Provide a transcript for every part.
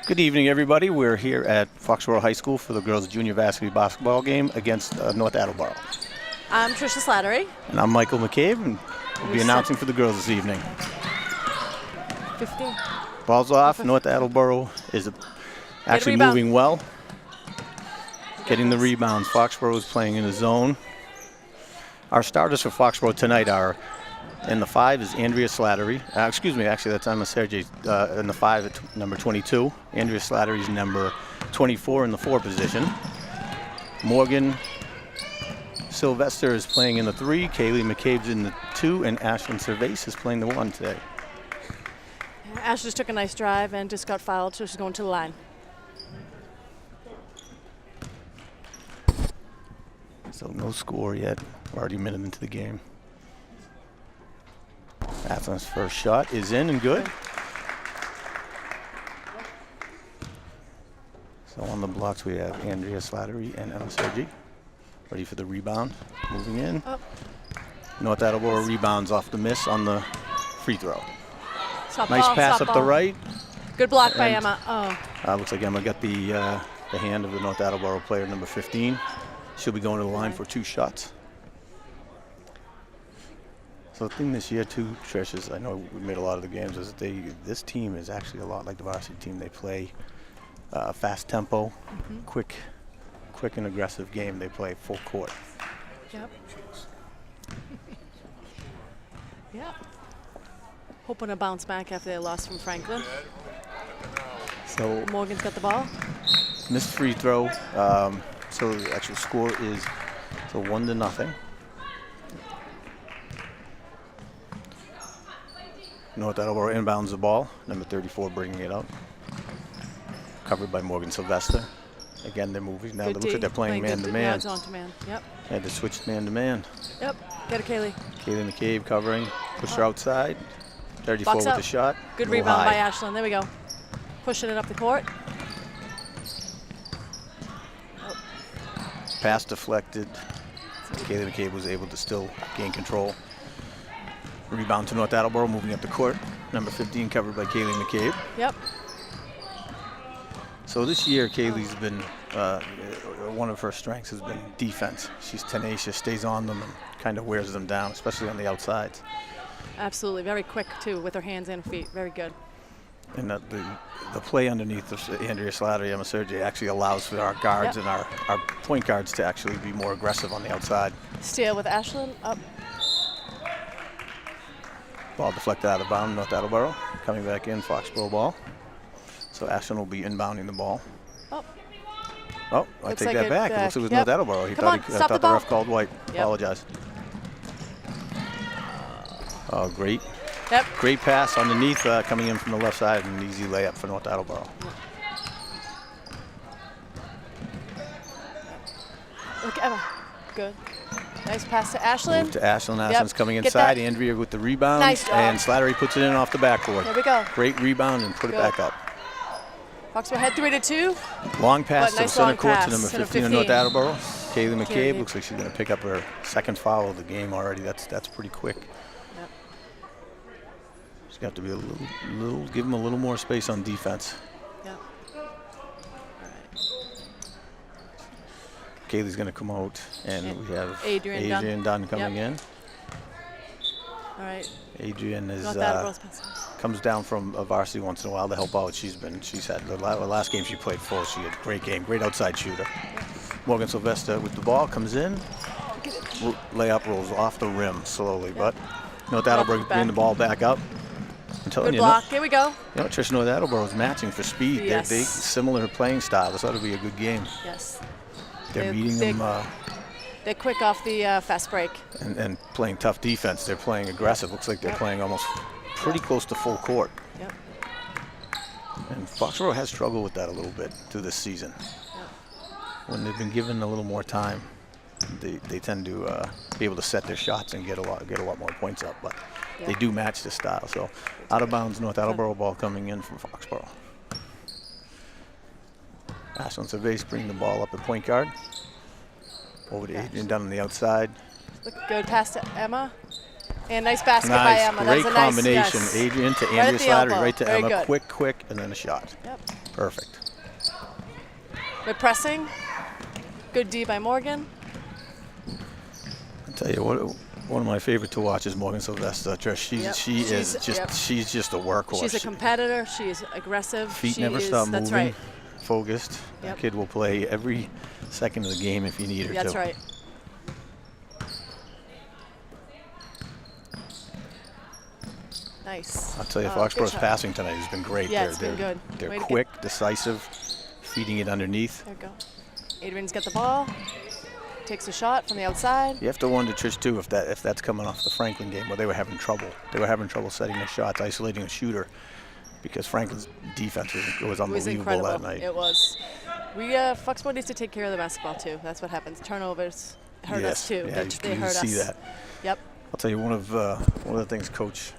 Good evening, everybody. We're here at Foxborough High School for the girls' junior varsity basketball game against North Attleboro. I'm Tricia Slattery. And I'm Michael McCabe, and we'll be announcing for the girls this evening. 15. Ball's off. North Attleboro is actually moving well. Getting the rebounds. Foxborough is playing in the zone. Our starters for Foxborough tonight are, in the 5 is Andrea Slattery. Actually that's Emma Sergey in the 5 at number 22. Andrea Slattery's number 24 in the 4 position. Morgan Sylvester is playing in the 3. Kaylee McCabe's in the 2, and Ashlyn Cervase is playing the 1 today. Ash just took a nice drive and just got fouled, so she's going to the line. So no score yet. We're already a minute into the game. Athlon's first shot is in and good. So on the blocks we have Andrea Slattery and Emma Sergi. Ready for the rebound. Moving in. Oh. North Attleboro rebounds off the miss on the free throw. Stop nice ball, pass stop up ball. the right. Good block by Emma. Oh. Looks like Emma got the hand of the North Attleboro player, number 15. She'll be going to the line for 2 shots. So the thing this year too, Trish, is I know we made a lot of the games, is that this team is actually a lot like the varsity team. They play fast tempo, quick and aggressive game. They play full court. Yep. Yeah. Hoping to bounce back after they lost from Franklin. So Morgan's got the ball. missed free throw. So the actual score is 1-0. North Attleboro inbounds the ball. Number 34 bringing it up. Covered by Morgan Sylvester. Again, they're moving now. It looks like they're playing man-to-man. Yeah, it's on to man. Yep. Had to switch man-to-man. Yep. Get it, Kaylee. Kaylee McCabe covering. Push her outside. 34 Box with out. the shot. Good Go rebound high. by Ashlyn. There we go. Pushing it up the court. Pass deflected. Kaylee McCabe was able to still gain control. Rebound to North Attleboro, moving up the court. Number 15 covered by Kaylee McCabe. Yep. So this year, Kaylee's been, one of her strengths has been defense. She's tenacious, stays on them, and kind of wears them down, especially on the outsides. Absolutely. Very quick, too, with her hands and feet. Very good. And the play underneath of Andrea Slattery, Emma Sergi, actually allows for our guards and our point guards to actually be more aggressive on the outside. Steal with Ashlyn. Up. Ball deflected out of bounds, North Attleboro. Coming back in, Foxborough ball. So Ashlyn will be inbounding the ball. Oh, I take that back. It looks like it was North Attleboro. He thought the ref called white. Yep. Apologize. Oh, great. Yep. Great pass underneath, coming in from the left side, and an easy layup for North Attleboro. Look, Emma. Good. Nice pass to Ashlyn. Move to Ashlyn. Ashlyn's coming inside. Andrea with the rebound. Nice job. And Slattery puts it in off the backboard. There we go. Great rebound and put it back up. Foxborough head 3-2. Long pass to the center court to number to 15 of North Attleboro. Kaylee McCabe looks like she's going to pick up her 2nd foul of the game already. That's pretty quick. Yep. She's got to be give them a little more space on defense. Yep. Kaylee's going to come out, and we have Adrian Dunn coming in. All right. Adrian is North comes down from a varsity once in a while to help out. She's had the last game she played full. She had a great game, great outside shooter. Morgan Sylvester with the ball comes in, layup rolls off the rim slowly, but North Attleboro bring the ball back up. I'm telling Good you, block. Here we go. You know, Trish, North Attleboro is matching for speed. Yes. They're similar playing style. This ought to be a good game. Yes. They're meeting them. They're quick off the fast break. And playing tough defense. They're playing aggressive. Looks like they're playing almost pretty close to full court. Yep. And Foxborough has struggled with that a little bit through this season. When they've been given a little more time, they tend to be able to set their shots and get a lot more points up. But they do match the style. So out of bounds, North Attleboro ball coming in from Foxborough. Ashlyn Cervase bringing the ball up at point guard. Over to Adrian Dunn on the outside. Good pass to Emma. And nice basket by Emma. Great That's a combination. Nice, yes. Adrian to Andrea Slattery, right to Very Emma. good. Quick, and then a shot. Yep. Perfect. Good pressing. Good D by Morgan. I'll tell you what, one of my favorite to watch is Morgan Sylvester. She's just a workhorse. She's a competitor. She's aggressive. Feet never stop moving. That's right. Focused. Yep. That kid will play every second of the game if you need her to. That's right. Nice. I'll tell you, Foxborough's passing tonight has been great. Yeah, it's been good. They're quick, decisive, feeding it underneath. There we go. Adrian's got the ball. Takes a shot from the outside. You have to wonder, Trish, too, if that's coming off the Franklin game where they were having trouble. They were having trouble setting their shots, isolating a shooter, because Franklin's defense was unbelievable that night. It was. Foxborough needs to take care of the basketball too. That's what happens. Turnovers hurt us too. Yeah, they hurt us. See that. Yep. I'll tell you, one of the things Coach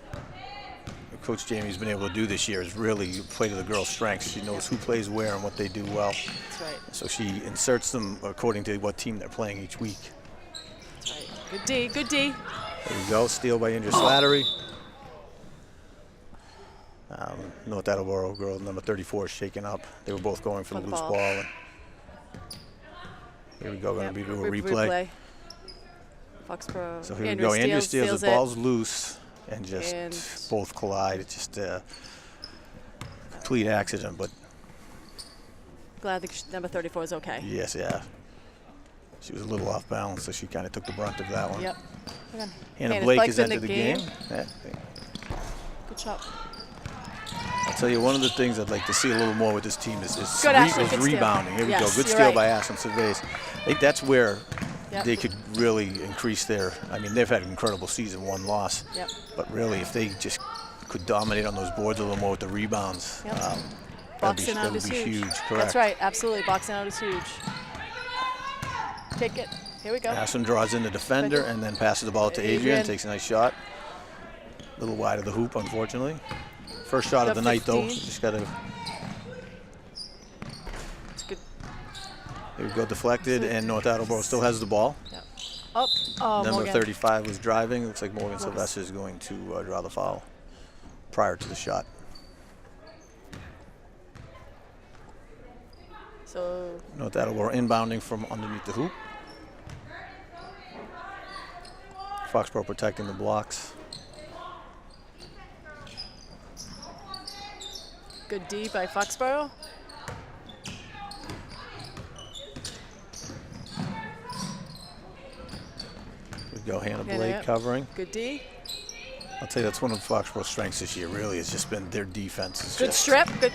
Jamie's been able to do this year is really play to the girls' strengths. She knows who plays where and what they do well. That's right. So she inserts them according to what team they're playing each week. That's right. Good D. Good D. There you go. Steal by Andrea Slattery. North Attleboro girl number 34 is shaken up. They were both going for the loose ball. And here we go. Going to be a replay. Foxborough. So here we go. Andrea steals the ball's loose. And both collide. It's just a complete accident, but glad that number 34 is okay. Yes, yeah. She was a little off balance, so she kind of took the brunt of that one. Yep. Hannah Blake has entered the game. Good shot. I'll tell you, one of the things I'd like to see a little more with this team is rebounding. Here we go. Good steal by Ashlyn Cervais. I think that's where they could really increase their, I mean, they've had an incredible season, one loss. Yep. But really, if they just could dominate on those boards a little more with the rebounds, boxing out is huge. Correct. That's right, absolutely. Boxing out is huge. Take it. Here we go. Ashlyn draws in the defender and then passes the ball to Adrian. Takes a nice shot. A little wide of the hoop, unfortunately. First shot of the night, though. Just got to. It's good. Here we go, deflected, and North Attleboro still has the ball. Yep. Up. Oh, Number Morgan. 35 was driving. Looks like Morgan Sylvester is going to draw the foul prior to the shot. So North Attleboro inbounding from underneath the hoop. Foxborough protecting the blocks. good D by Foxborough. Go Hannah Blake covering. Good D. I'll tell you, that's one of Foxborough's strengths this year, really, has just been their defense. Good strip. Good.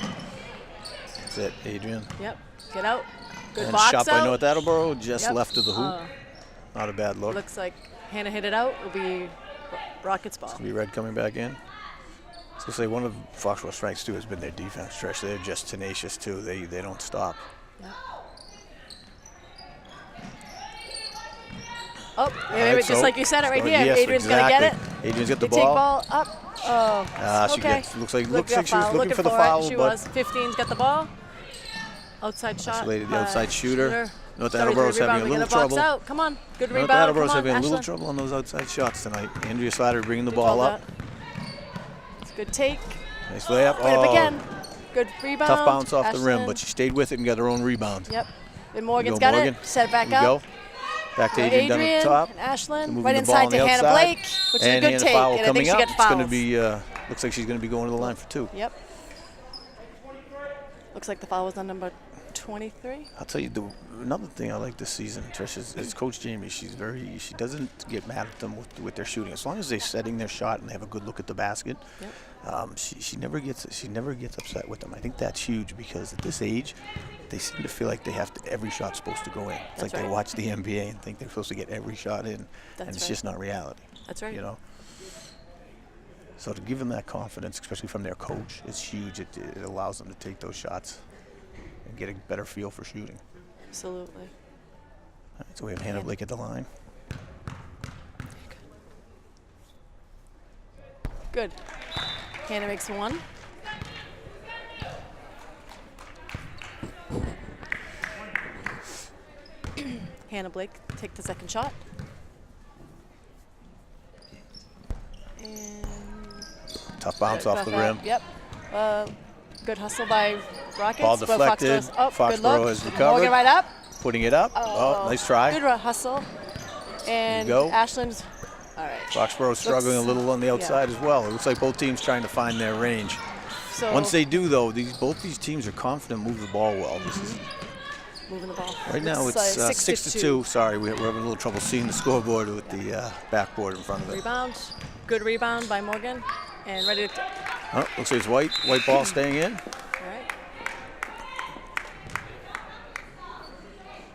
That's it, Adrian. Yep. Get out. Good and box shot out. by North Attleboro, just left of the hoop. Not a bad look. Looks like Hannah hit it out. It'll be Rockets ball. It's going to be Red coming back in. So say one of Foxborough's strengths, too, has been their defense, Trish. They're just tenacious, too. They don't stop. Yep. Oh, Right, just like you said it right here. Yes, Adrian's going to get it. Adrian's got the Take ball. Ball up. Oh, okay. Looks like she was looking for the it. foul. She was. 15's got the ball. Outside shot. The outside shooter. North Sorry, Attleboro's having a little trouble. Out. Come on. Good North rebound. Attleboro's Come on, having a little Ashlyn. trouble on those outside shots tonight. Andrea Slattery bringing the ball up. It's a good take. Nice layup. Put it up again. Good rebound. Tough bounce off the rim, Ashlyn. but she stayed with it and got her own rebound. Yep. And Morgan's got it. Set it back up. Back to Adrian down at the top. And Ashlyn. Right inside to Hannah Blake, which is a good take. And I think she got fouls. It's going to be, looks like she's going to be going to the line for 2. Yep. Looks like the foul was on number 23. I'll tell you, another thing I like this season, Trish, is Coach Jamie. She doesn't get mad at them with their shooting. As long as they're setting their shot and they have a good look at the basket, she never gets upset with them. I think that's huge because at this age, they seem to feel like every shot's supposed to go in. It's like they watch the NBA and think they're supposed to get every shot in, and it's just not reality. That's right. You know. So to give them that confidence, especially from their coach, is huge. It allows them to take those shots and get a better feel for shooting. Absolutely. All right, so we have Hannah Blake at the line. Good. Hannah makes 1. Hannah Blake take the second shot. And tough bounce off the rim. Yep. Good hustle by Rockets. Ball deflected. Foxborough. Oh, good Foxborough look. has recovered. Morgan right up. Putting it up. Oh, nice try. Good hustle. And There you go. Ashland's, all right. Foxborough struggling a little on the outside as well. It looks like both teams trying to find their range. So Once they do, though, both these teams are confident, move the ball well. This is moving the ball. right now. It's 6-2. Sorry, we're having a little trouble seeing the scoreboard with the backboard in front of it. Rebound. Good rebound by Morgan. And ready to. Oh, looks like it's white. White ball staying in. All right.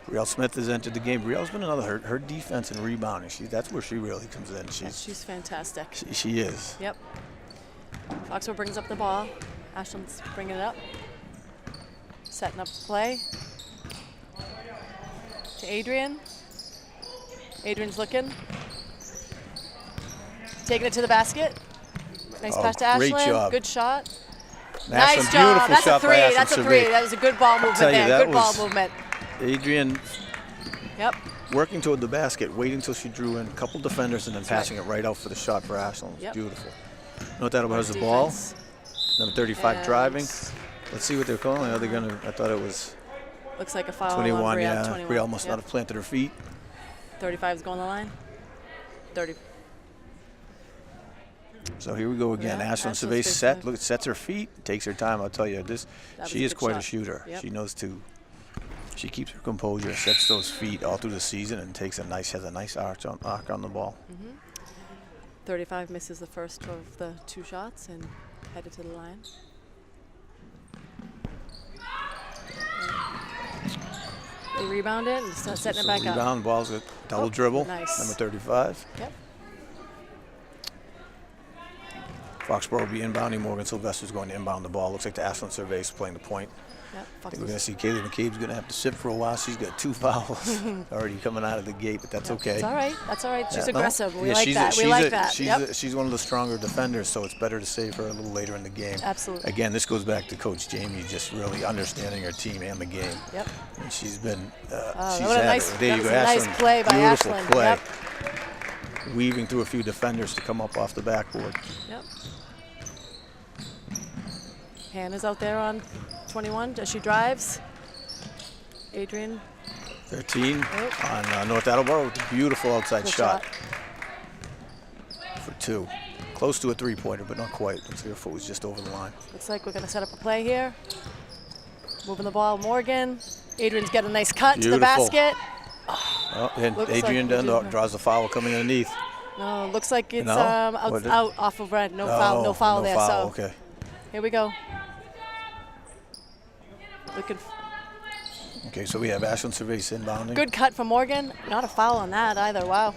Brielle Smith has entered the game. Brielle's been another her defense and rebounding. That's where she really comes in. She's fantastic. She is. Yep. Foxborough brings up the ball. Ashland's bringing it up. Setting up play. To Adrian. Adrian's looking. Taking it to the basket. Nice pass to Ashland. Great job. Good shot. Ashland, Nice job. That's a three. That's a three. Survey. That was a good ball movement there. Good ball movement. Adrian Yep. working toward the basket, waiting until she drew in a couple defenders, and then passing it right out for the shot for Ashland. It was beautiful. Note that has the ball. Number 35 driving. Let's see what they're calling. Are they going to? I thought it was. Looks like a foul. 21. On Yeah. 21. Brielle must not have planted her feet. 35 is going the line. 30. So here we go again. Yeah, Ashland Ashland's Survey sets her feet, takes her time. I'll tell you, she is quite a shooter. Yep. She knows to. She keeps her composure, sets those feet all through the season, and has a nice arc on the ball. 35 misses the first of the two shots and headed to the line. They rebound it and start setting it back up. Rebound, ball's a double dribble. Nice. Number 35. Yep. Foxborough will be inbounding. Morgan Sylvester's going to inbound the ball. Looks like the Ashland Survey's playing the point. Yep. I think we're going to see Kaylee McCabe's going to have to sit for a while. She's got 2 fouls already coming out of the gate, but that's okay. That's all right. That's all right. She's Yeah, aggressive. no? We Yeah, like that. We like that. She's one of the stronger defenders, so it's better to save her a little later in the game. Absolutely. Again, this goes back to Coach Jamie just really understanding her team and the game. Yep. And she's been, Oh, she's what a had nice, it. There you go, nice Ashland. play by Beautiful Ashland. play. Yep. Weaving through a few defenders to come up off the backboard. Yep. Hannah's out there on 21 as she drives. Adrian. 13 on North Attleboro with a beautiful outside Good shot for 2. Close to a three-pointer, but not quite. Looks like her foot was just over the line. Looks like we're going to set up a play here. Moving the ball, Morgan. Adrian's got a nice cut to the basket. Oh, and Adrian draws the foul coming underneath. No, looks like it's No? out off of red. No foul there. So okay. here we go. Okay, so we have Ashland Survey inbounding. Good cut from Morgan. Not a foul on that either. Wow.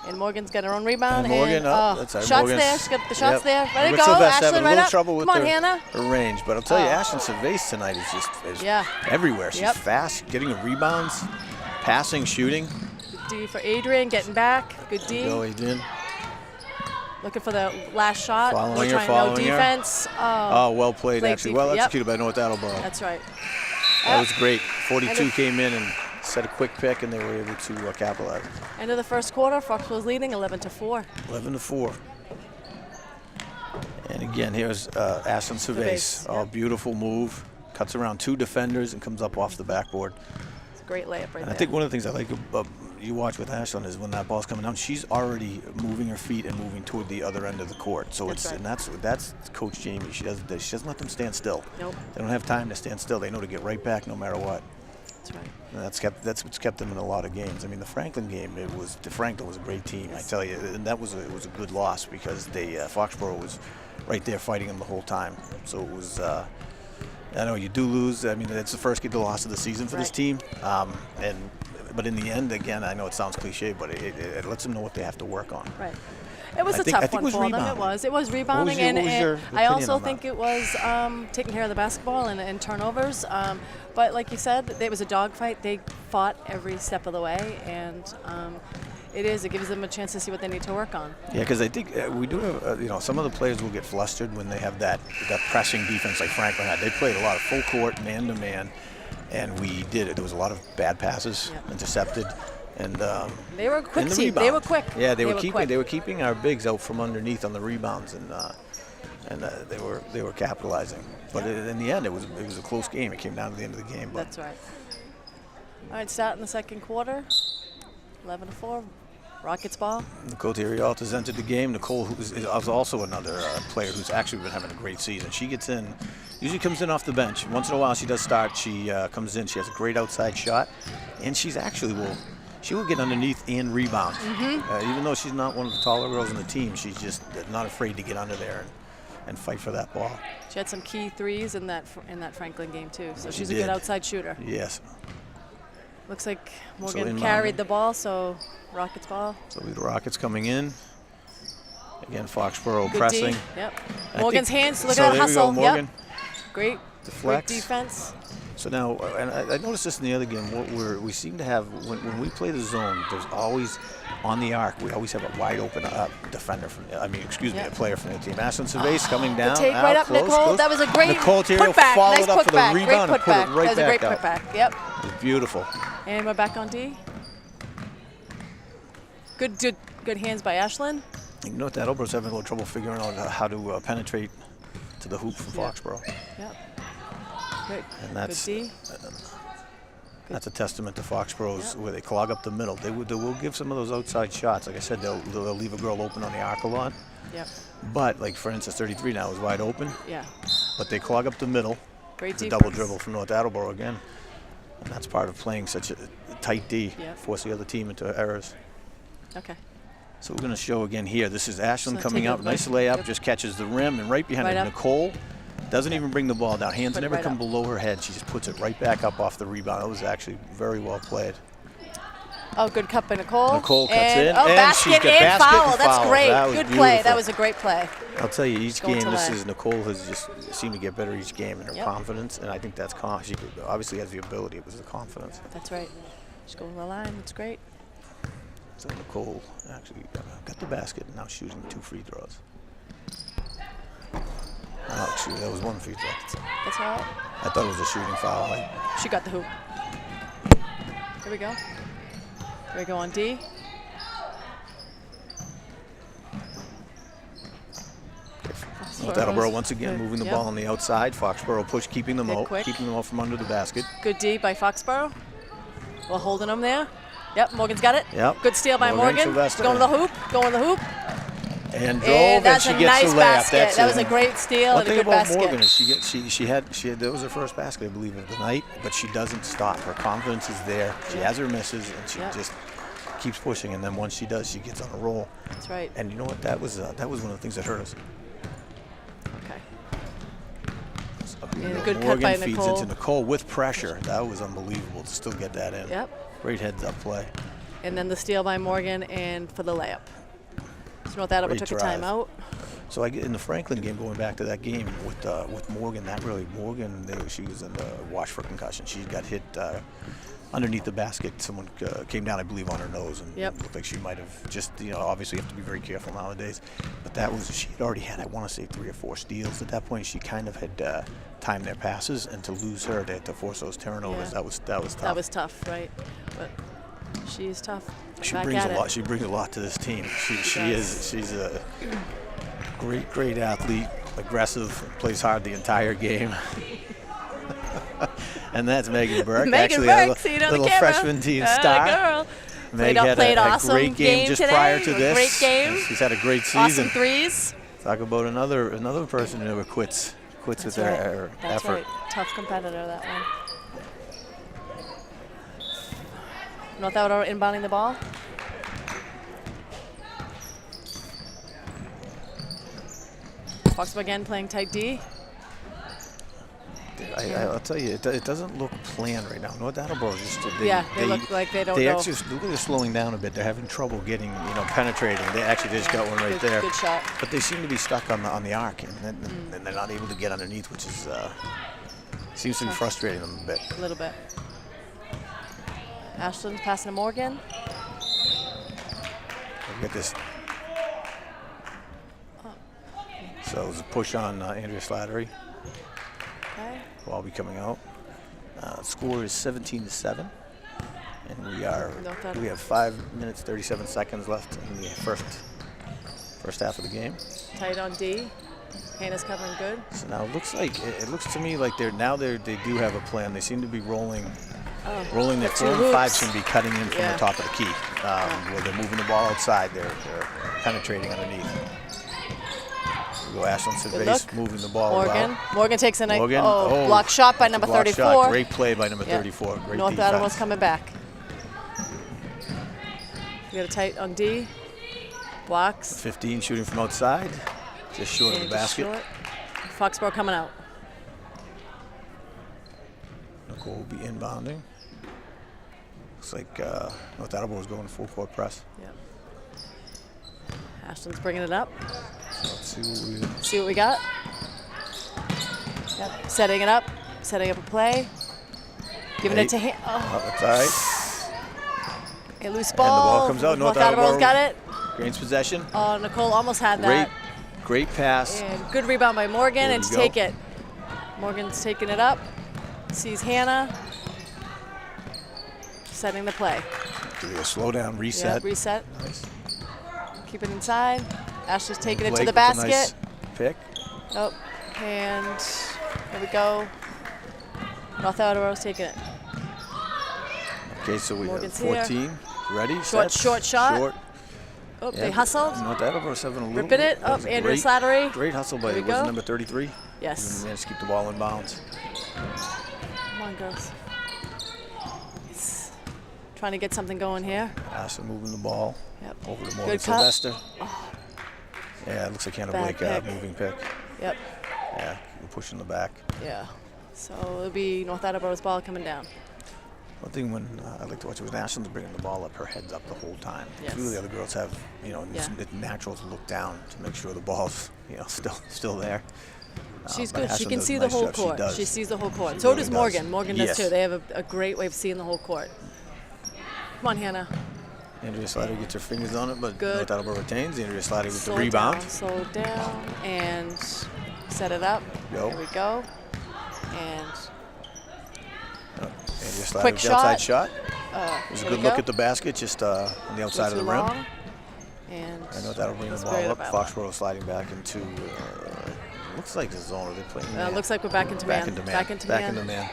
And Morgan's got her own rebound. And Morgan, that's right. shots Morgan's, there. She's got the shots there. Ready to Sylvester go. having Ashland a right little up. trouble with Come on, her, Hannah. her range, but I'll tell you, Ashland Survey tonight is just everywhere. She's fast, getting her rebounds, passing, shooting. Good D for Adrian, getting back. Good D. Go, Adrian. Looking for the last shot. Following no defense. Oh, well played, actually. Well executed by North Attleboro. That's right. That was great. 42 came in and set a quick pick, and they were able to capitalize. End of the first quarter, Foxborough's leading 11-4. 11-4. And again, here's Ashland Cervase. Oh, beautiful move. Cuts around 2 defenders and comes up off the backboard. It's a great layup right there. I think one of the things I like you watch with Ashland is when that ball's coming down, she's already moving her feet and moving toward the other end of the court. So that's Coach Jamie. She doesn't let them stand still. Nope. They don't have time to stand still. They know to get right back no matter what. That's right. And that's what's kept them in a lot of games. I mean, the Franklin game, Franklin was a great team, I tell you, and it was a good loss because Foxborough was right there fighting them the whole time. So it was. I know you do lose. I mean, it's the first loss of the season for this team, but in the end, again, I know it sounds cliche, but it lets them know what they have to work on. Right. It was a tough one for them. It was rebounding, and I also think it was taking care of the basketball and turnovers. But like you said, it was a dogfight. They fought every step of the way, and it gives them a chance to see what they need to work on. Yeah, because I think we do have, some of the players will get flustered when they have that pressing defense like Franklin had. They played a lot of full court, man-to-man, and we did it. There was a lot of bad passes, intercepted. And they were a quick team. They were quick. Yeah, they were keeping our bigs out from underneath on the rebounds, and and they were capitalizing. But in the end, it was a close game. It came down to the end of the game. That's right. All right, start in the second quarter. 11-4. Rockets ball. Nicole Theriault has entered the game. Nicole is also another player who's actually been having a great season. She gets in, usually comes in off the bench. Once in a while she does start. She comes in. She has a great outside shot, and she's actually she will get underneath and rebound. Even though she's not one of the taller girls on the team, she's just not afraid to get under there and fight for that ball. She had some key threes in that Franklin game too. So she's a good outside shooter. Yes. Looks like Morgan carried the ball, so Rockets ball. So the Rockets coming in. Again, Foxborough pressing. D. Yep. Morgan's hands, look at that hustle. Go, Morgan. Yep. Great defense. So now, and I noticed this in the other game, we seem to have, when we play the zone, there's always, on the arc, we always have a wide open defender a player from the team. Ashlyn Cervais coming down. Take right up, close, Nicole. Close. That was a great putback. Nice up for the putback. Rebound great putback. And put it right that was a great back putback. Yep. It was beautiful. And we're back on D. Good hands by Ashlyn. You know what, Attleboro's having a little trouble figuring out how to penetrate to the hoop from Foxborough. Yep. Good. And that's good D. That's a testament to Foxborough's where they clog up the middle. They will give some of those outside shots. Like I said, they'll leave a girl open on the arc a lot. Yep. But like for instance, 33 now is wide open. Yeah. But they clog up the middle. Great defense. Double dribble from North Attleboro again. And that's part of playing such a tight D. Yep. Force the other team into errors. Okay. So we're going to show again here. This is Ashlyn coming up. Nice layup, just catches the rim, and right behind it, Nicole doesn't even bring the ball down. Hands never come below her head. She just puts it right back up off the rebound. It was actually very well played. Oh, good cut by Nicole. Nicole cuts in. Oh, and basket and foul. That's great. Good play. Beautiful. That was a great play. I'll tell you, each game, Nicole has just seemed to get better each game in her confidence, and I think that's she obviously has the ability. It was the confidence. That's right. She's going to the line. That's great. So Nicole actually got the basket and now shooting 2 free throws. Oh, excuse me, that was 1 free throw. That's all right. I thought it was a shooting foul. She got the hoop. Here we go. Here we go on D. North Attleboro once again moving the ball on the outside. Foxborough keeping them out from under the basket. Good D by Foxborough. We're holding them there. Yep, Morgan's got it. Yep. Good steal by Morgan. Going to the hoop. Going to the hoop. And drove, and she gets the layup. Basket. That was a great steal and a good basket. One thing about Morgan is she had that was her first basket, I believe, of the night, but she doesn't stop. Her confidence is there. She has her misses, and she just keeps pushing. And then once she does, she gets on a roll. That's right. And you know what? That was one of the things that hurt us. And a good Morgan cut by feeds Nicole. into Nicole with pressure. That was unbelievable to still get that in. Yep. Great heads-up play. And then the steal by Morgan and for the layup. So North Attleboro took a timeout. So in the Franklin game, going back to that game with Morgan, she was in the watch for concussion. She got hit underneath the basket. Someone came down, I believe, on her nose, and it looked like she might have just, obviously you have to be very careful nowadays. But she had already had, I want to say, 3 or 4 steals. At that point, she kind of had timed their passes, and to lose her to force those turnovers, that was tough. That was tough, right? But she is tough. She brings a lot. She brings a lot to this team. She's a great athlete, aggressive, plays hard the entire game. And that's Megan Burke. Megan Burke, little freshman team star. Girl. Meg had a great game just prior to this. Great game. She's had a great season. Awesome threes. Talk about another person who never quits with their effort. Right. Tough competitor, that one. North Attleboro inbounding the ball. Foxborough again playing tight D. I'll tell you, it doesn't look planned right now. North Attleboro they look like they don't know. They're slowing down a bit. They're having trouble getting, penetrating. They just got one right there. Good shot. But they seem to be stuck on the arc, and they're not able to get underneath, which is seems to be frustrating them a bit. A little bit. Ashlyn's passing to Morgan. Look at this. So it was a push on Andrea Slattery. Okay. While coming out. Score is 17-7, and we have 5 minutes 37 seconds left in the first half of the game. Tight on D. Hannah's covering good. So now it looks to me like they do have a plan. They seem to be rolling their 4 and 5 seem to be cutting in from the top of the key. Where they're moving the ball outside, they're penetrating underneath. We go Ashland Cervase moving the ball Morgan. Morgan takes a nice block block shot by number 34. Shot. Great play by number 34. Great North defense. Attleboro's coming back. We got a tight on D. Blocks. 15 shooting from outside. Just short of the basket. Foxborough coming out. Nicole will be inbounding. Looks like North Attleboro's going full court press. Yep. Ashland's bringing it up. Let's see what we got. Yep. Setting up a play. Giving it to him. That's all right. A loose ball. And the ball comes out. North Attleboro's got it. Gains possession. Oh, Nicole almost had that. Great pass. And good rebound by Morgan, and take it. Morgan's taking it up. Sees Hannah. Setting the play. Give it a slow down, reset. Yep, reset. Nice. Keep it inside. Ashley's taking it to the basket. Nice pick. Oh, and there we go. North Attleboro's taking it. Okay, so we Morgan's have 14. Here. Ready? Short shot. Short. Oh, they hustled. North Attleboro's having a little. Ripping it. Oh, Andrew Slattery. Great hustle by number 33. Yes. He managed to keep the ball in bounds. Come on, girls. Trying to get something going here. Ashland moving the ball. Yep. Over to Morgan Sylvester. Oh. Yeah, it looks like Hannah Blake moving pick. Yep. Yeah, we're pushing the back. Yeah. So it'll be North Attleboro's ball coming down. One thing when I like to watch it was Ashland's bringing the ball up, her head's up the whole time. Yes. Really, the other girls have, it's natural to look down to make sure the ball's, still there. She's good. She can see the whole court. She sees the whole court. So does Morgan. Morgan does too. They have a great way of seeing the whole court. Come on, Hannah. Andrea Slattery gets her fingers on it, but North Attleboro retains. Andrea Slattery with the rebound. rebound. Slow it down and set it up. There we go. And Andrea Slattery with the outside shot. It was a good look at the basket, just on the outside of the rim. And I know that'll bring the ball up. Foxborough sliding back into, looks like the zone. Are they playing man? Looks like we're back into man. Back into man.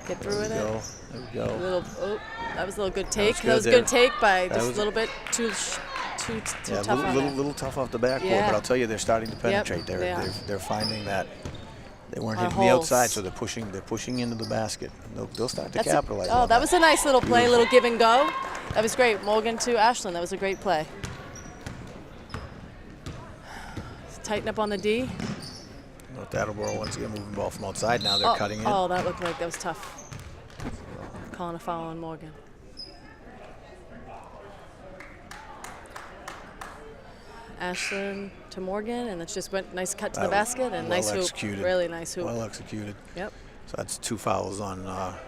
Get through with it. There we go. That was a little good take. That was a good take by just a little bit too tough on a little tough off the backcourt, but I'll tell you, they're starting to penetrate. Yep, they're finding that they weren't hitting the outside, so they're pushing into the basket. They'll start to capitalize. That was a nice little play, little give and go. That was great. Morgan to Ashland. That was a great play. Tighten up on the D. North Attleboro once again moving the ball from outside. Now they're cutting in. Oh, that looked like that was tough. Calling a foul on Morgan. Ashland to Morgan, and it's just went nice cut to the basket and nice hoop. Really nice hoop. Well executed. Yep. So that's 2 fouls on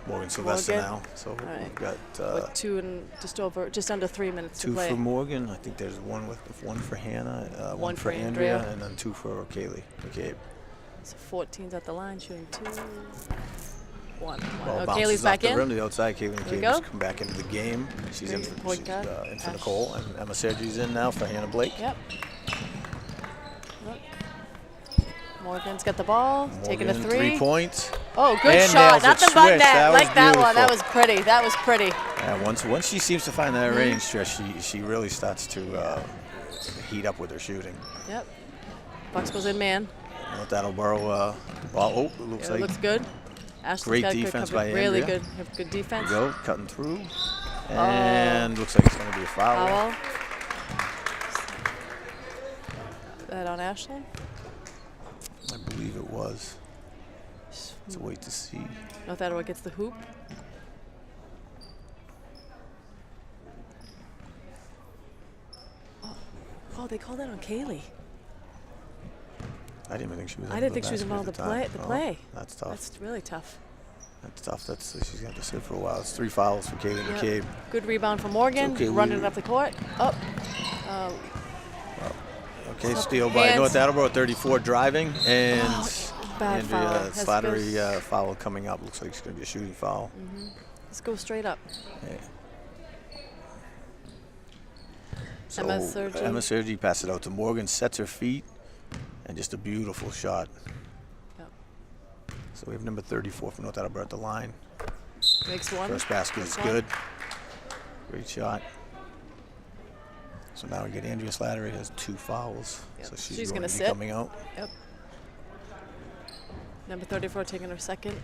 Morgan Sylvester now. So we've got with 2 and just under 3 minutes to play. 2 for Morgan. I think there's one for Hannah, one for Andrea, and then 2 for Kaylee McCabe. So 14's at the line, shooting 2. 1. Kaylee's back in. The rim to the outside. Kaylee McCabe has come back into the game. She's in for Nicole, and Emma Sergi's in now for Hannah Blake. Yep. Look. Morgan's got the ball, taking a 3. 3 points. Oh, good shot. Nothing but net. Like that one. That was pretty. That was pretty. Yeah, once she seems to find that range, she really starts to heat up with her shooting. Yep. Bucks goes in man. North Attleboro ball. It looks good. Ashley's great defense by Andrea. Really good defense. There we go, cutting through. And looks like it's going to be a foul. That on Ashland? I believe it was. Let's wait to see. North Attleboro gets the hoop. Oh, they called that on Kaylee. I didn't even think she was. I didn't think she was involved in the play. That's tough. That's really tough. That's tough. She's got to sit for a while. It's 3 fouls for Kaylee McCabe. Good rebound for Morgan. Running it up the court. Okay, steal by North Attleboro, 34 driving, and Andrea Slattery foul coming up. Looks like it's going to be a shooting foul. Let's go straight up. Yeah. So Emma Sergi passes it out to Morgan, sets her feet, And just a beautiful shot. Yep. So we have number 34 from North Attleboro at the line. Makes one. First basket is good. Great shot. So now we get Andrea Slattery has 2 fouls. Yep. So she's going to to sit. be coming out. Yep. Number 34 taking her second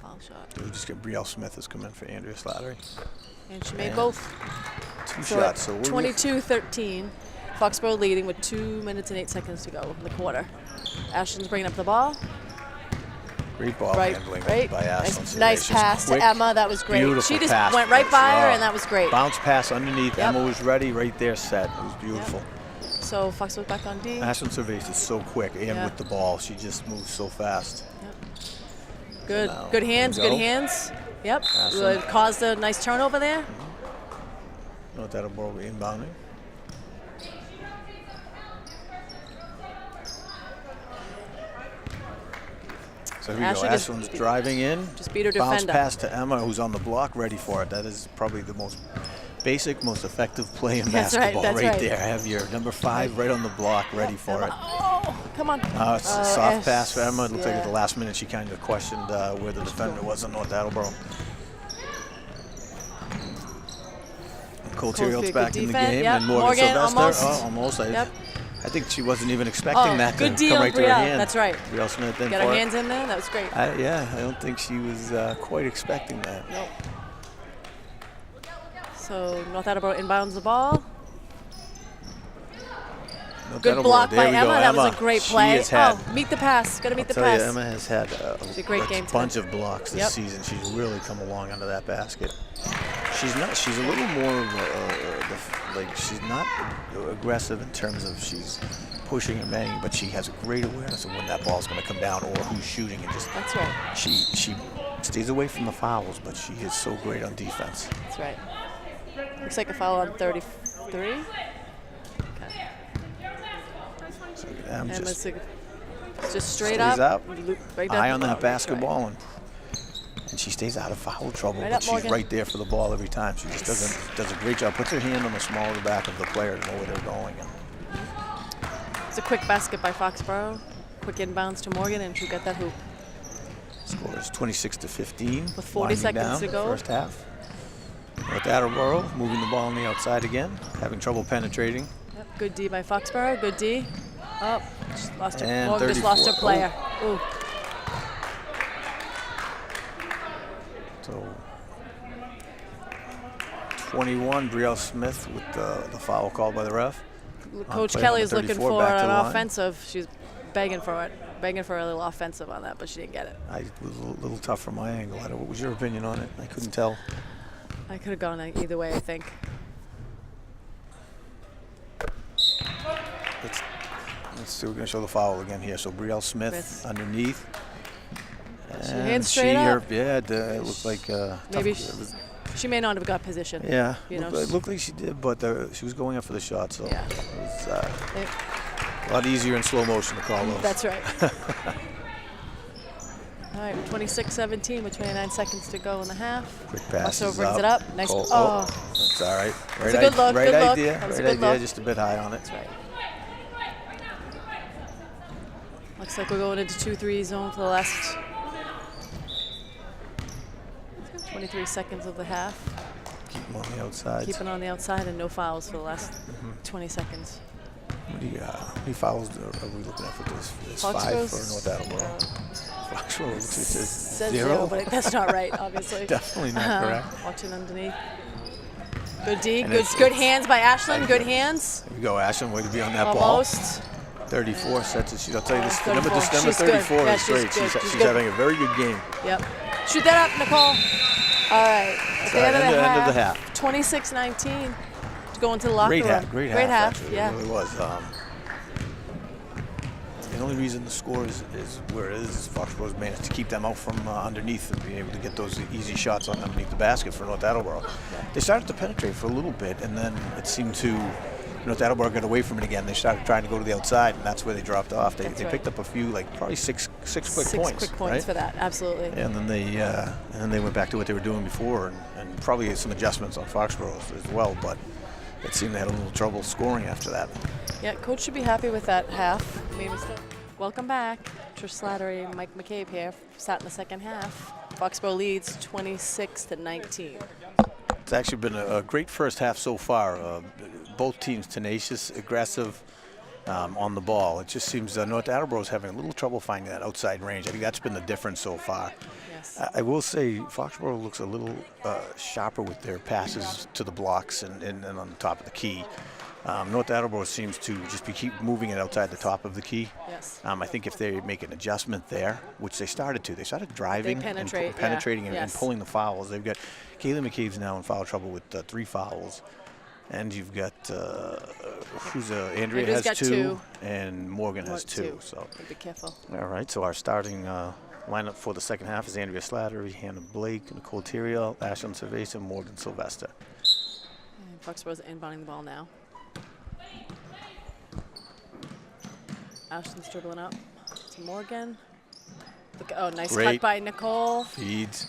foul shot. We just get Brielle Smith has come in for Andrea Slattery. And she made both. 2 shots. So 22-13. Foxborough leading with 2 minutes and 8 seconds to go in the quarter. Ashland's bringing up the ball. Great ball handling by Ashland. Nice pass to Emma. That was great. Beautiful she just pass. went right by her, and that was great. Bounce pass underneath. Yep. Emma was ready, right there, set. It was beautiful. Yep. So Foxborough back on D. Ashland Cervais is so quick, and with the ball, she just moves so fast. Yep. Good, good hands, good hands. Yep. Caused a nice turnover there. North Attleboro inbounding. So here we go. Ashland's driving in. Just beat her Bounce defender. pass to Emma, who's on the block, ready for it. That is probably the most basic, most effective play in basketball. Right there. Have your number 5 right on the block, ready for it. Oh, come on. It's a soft pass for Emma. It looked like at the last minute she kind of questioned where the defender was in North Attleboro. Cole Tyrrell's back in the game, and Morgan Sylvester. Almost. I think she wasn't even expecting that to come right to her hand. That's right. Brielle Smith then Got her hands in there. That was great. I don't think she was quite expecting that. Nope. So North Attleboro inbounds the ball. Good block by Emma. That was a great play. Meet the pass. Got to meet the pass. Emma has had a bunch of blocks this season. She's really come along under that basket. She's a little more she's not aggressive in terms of she's pushing and banging, but she has a great awareness of when that ball's going to come down or who's shooting, and just that's right. She stays away from the fouls, but she is so great on defense. That's right. Looks like a foul on 33. Okay. So just straight up. Right eye on that basketball, and she stays out of foul trouble, but she's right there for the ball every time. She just does a great job. Puts her hand on the small of the back of the player to know where they're going. It's a quick basket by Foxborough. Quick inbounds to Morgan, and who got that hoop? Score is 26-15. With 40 seconds to go. First half. North Attleboro moving the ball on the outside again, having trouble penetrating. Yep. Good D by Foxborough. Good D. Oh, just lost her. And Morgan just lost her player. Ooh. So 21, Brielle Smith with the foul called by the ref. Coach Kelly is looking for an offensive. She's begging for it, begging for a little offensive on that, but she didn't get it. It was a little tough from my angle. What was your opinion on it? I couldn't tell. I could have gone either way, I think. Let's see. We're going to show the foul again here. So Brielle Smith underneath. She hands straight up. It looked like maybe she may not have got position. Yeah, it looked like she did, but she was going up for the shot, so it was a lot easier in slow motion to call those. That's right. All right, 26-17 with 29 seconds to go in the half. Quick pass. Also brings it up. Nice. That's all right. That's a good look. Right good idea. Look. Right idea. Just a bit high on it. That's right. Looks like we're going into 2-3 zone for the last 23 seconds of the half. Keep them on the outside. Keeping on the outside and no fouls for the last 20 seconds. How many fouls are we looking at for this? 5 for North Attleboro. Foxborough says 0, but that's not right, obviously. Definitely not correct. Watching underneath. Good D. Good hands by Ashland. Good hands. There we go, Ashland. Way to be on that ball. Almost. 34 sets it. I'll tell you this. Number 34 is great. She's having a very good game. Yep. Shoot that up, Nicole. All right. At the end of the half. 26-19 to go into the locker room. Great half. Actually. Yeah. It really was. The only reason the score is where it is Foxborough's managed to keep them out from underneath and being able to get those easy shots on underneath the basket for North Attleboro. Yeah. They started to penetrate for a little bit, and then it seemed to North Attleboro got away from it again. They started trying to go to the outside, and that's where they dropped off. They picked up a few, probably six quick points. 6 quick points for that, absolutely. And then they went back to what they were doing before, and probably some adjustments on Foxborough as well. But It seemed they had a little trouble scoring after that. Yeah, coach should be happy with that half. Maybe still. Welcome back. Trish Slattery and Mike McCabe here. Sat in the second half. Foxborough leads 26-19. It's actually been a great first half so far. Both teams tenacious, aggressive on the ball. It just seems North Attleboro is having a little trouble finding that outside range. I think that's been the difference so far. Yes. I will say Foxborough looks a little sharper with their passes to the blocks and on the top of the key. North Attleboro seems to just keep moving it outside the top of the key. Yes. I think if they make an adjustment there, which they started driving and penetrating and pulling the fouls. They've got Kaylee McCabe's now in foul trouble with 3 fouls. And you've got, Andrea has two, and Morgan has two. So be careful. All right, so our starting lineup for the second half is Andrea Slattery, Hannah Blake, Nicole Theriault, Ashlyn Cerveza, Morgan Sylvester. And Foxborough's inbounding the ball now. Ashlyn's dribbling up to Morgan. Look, oh, nice cut by Nicole. Feeds.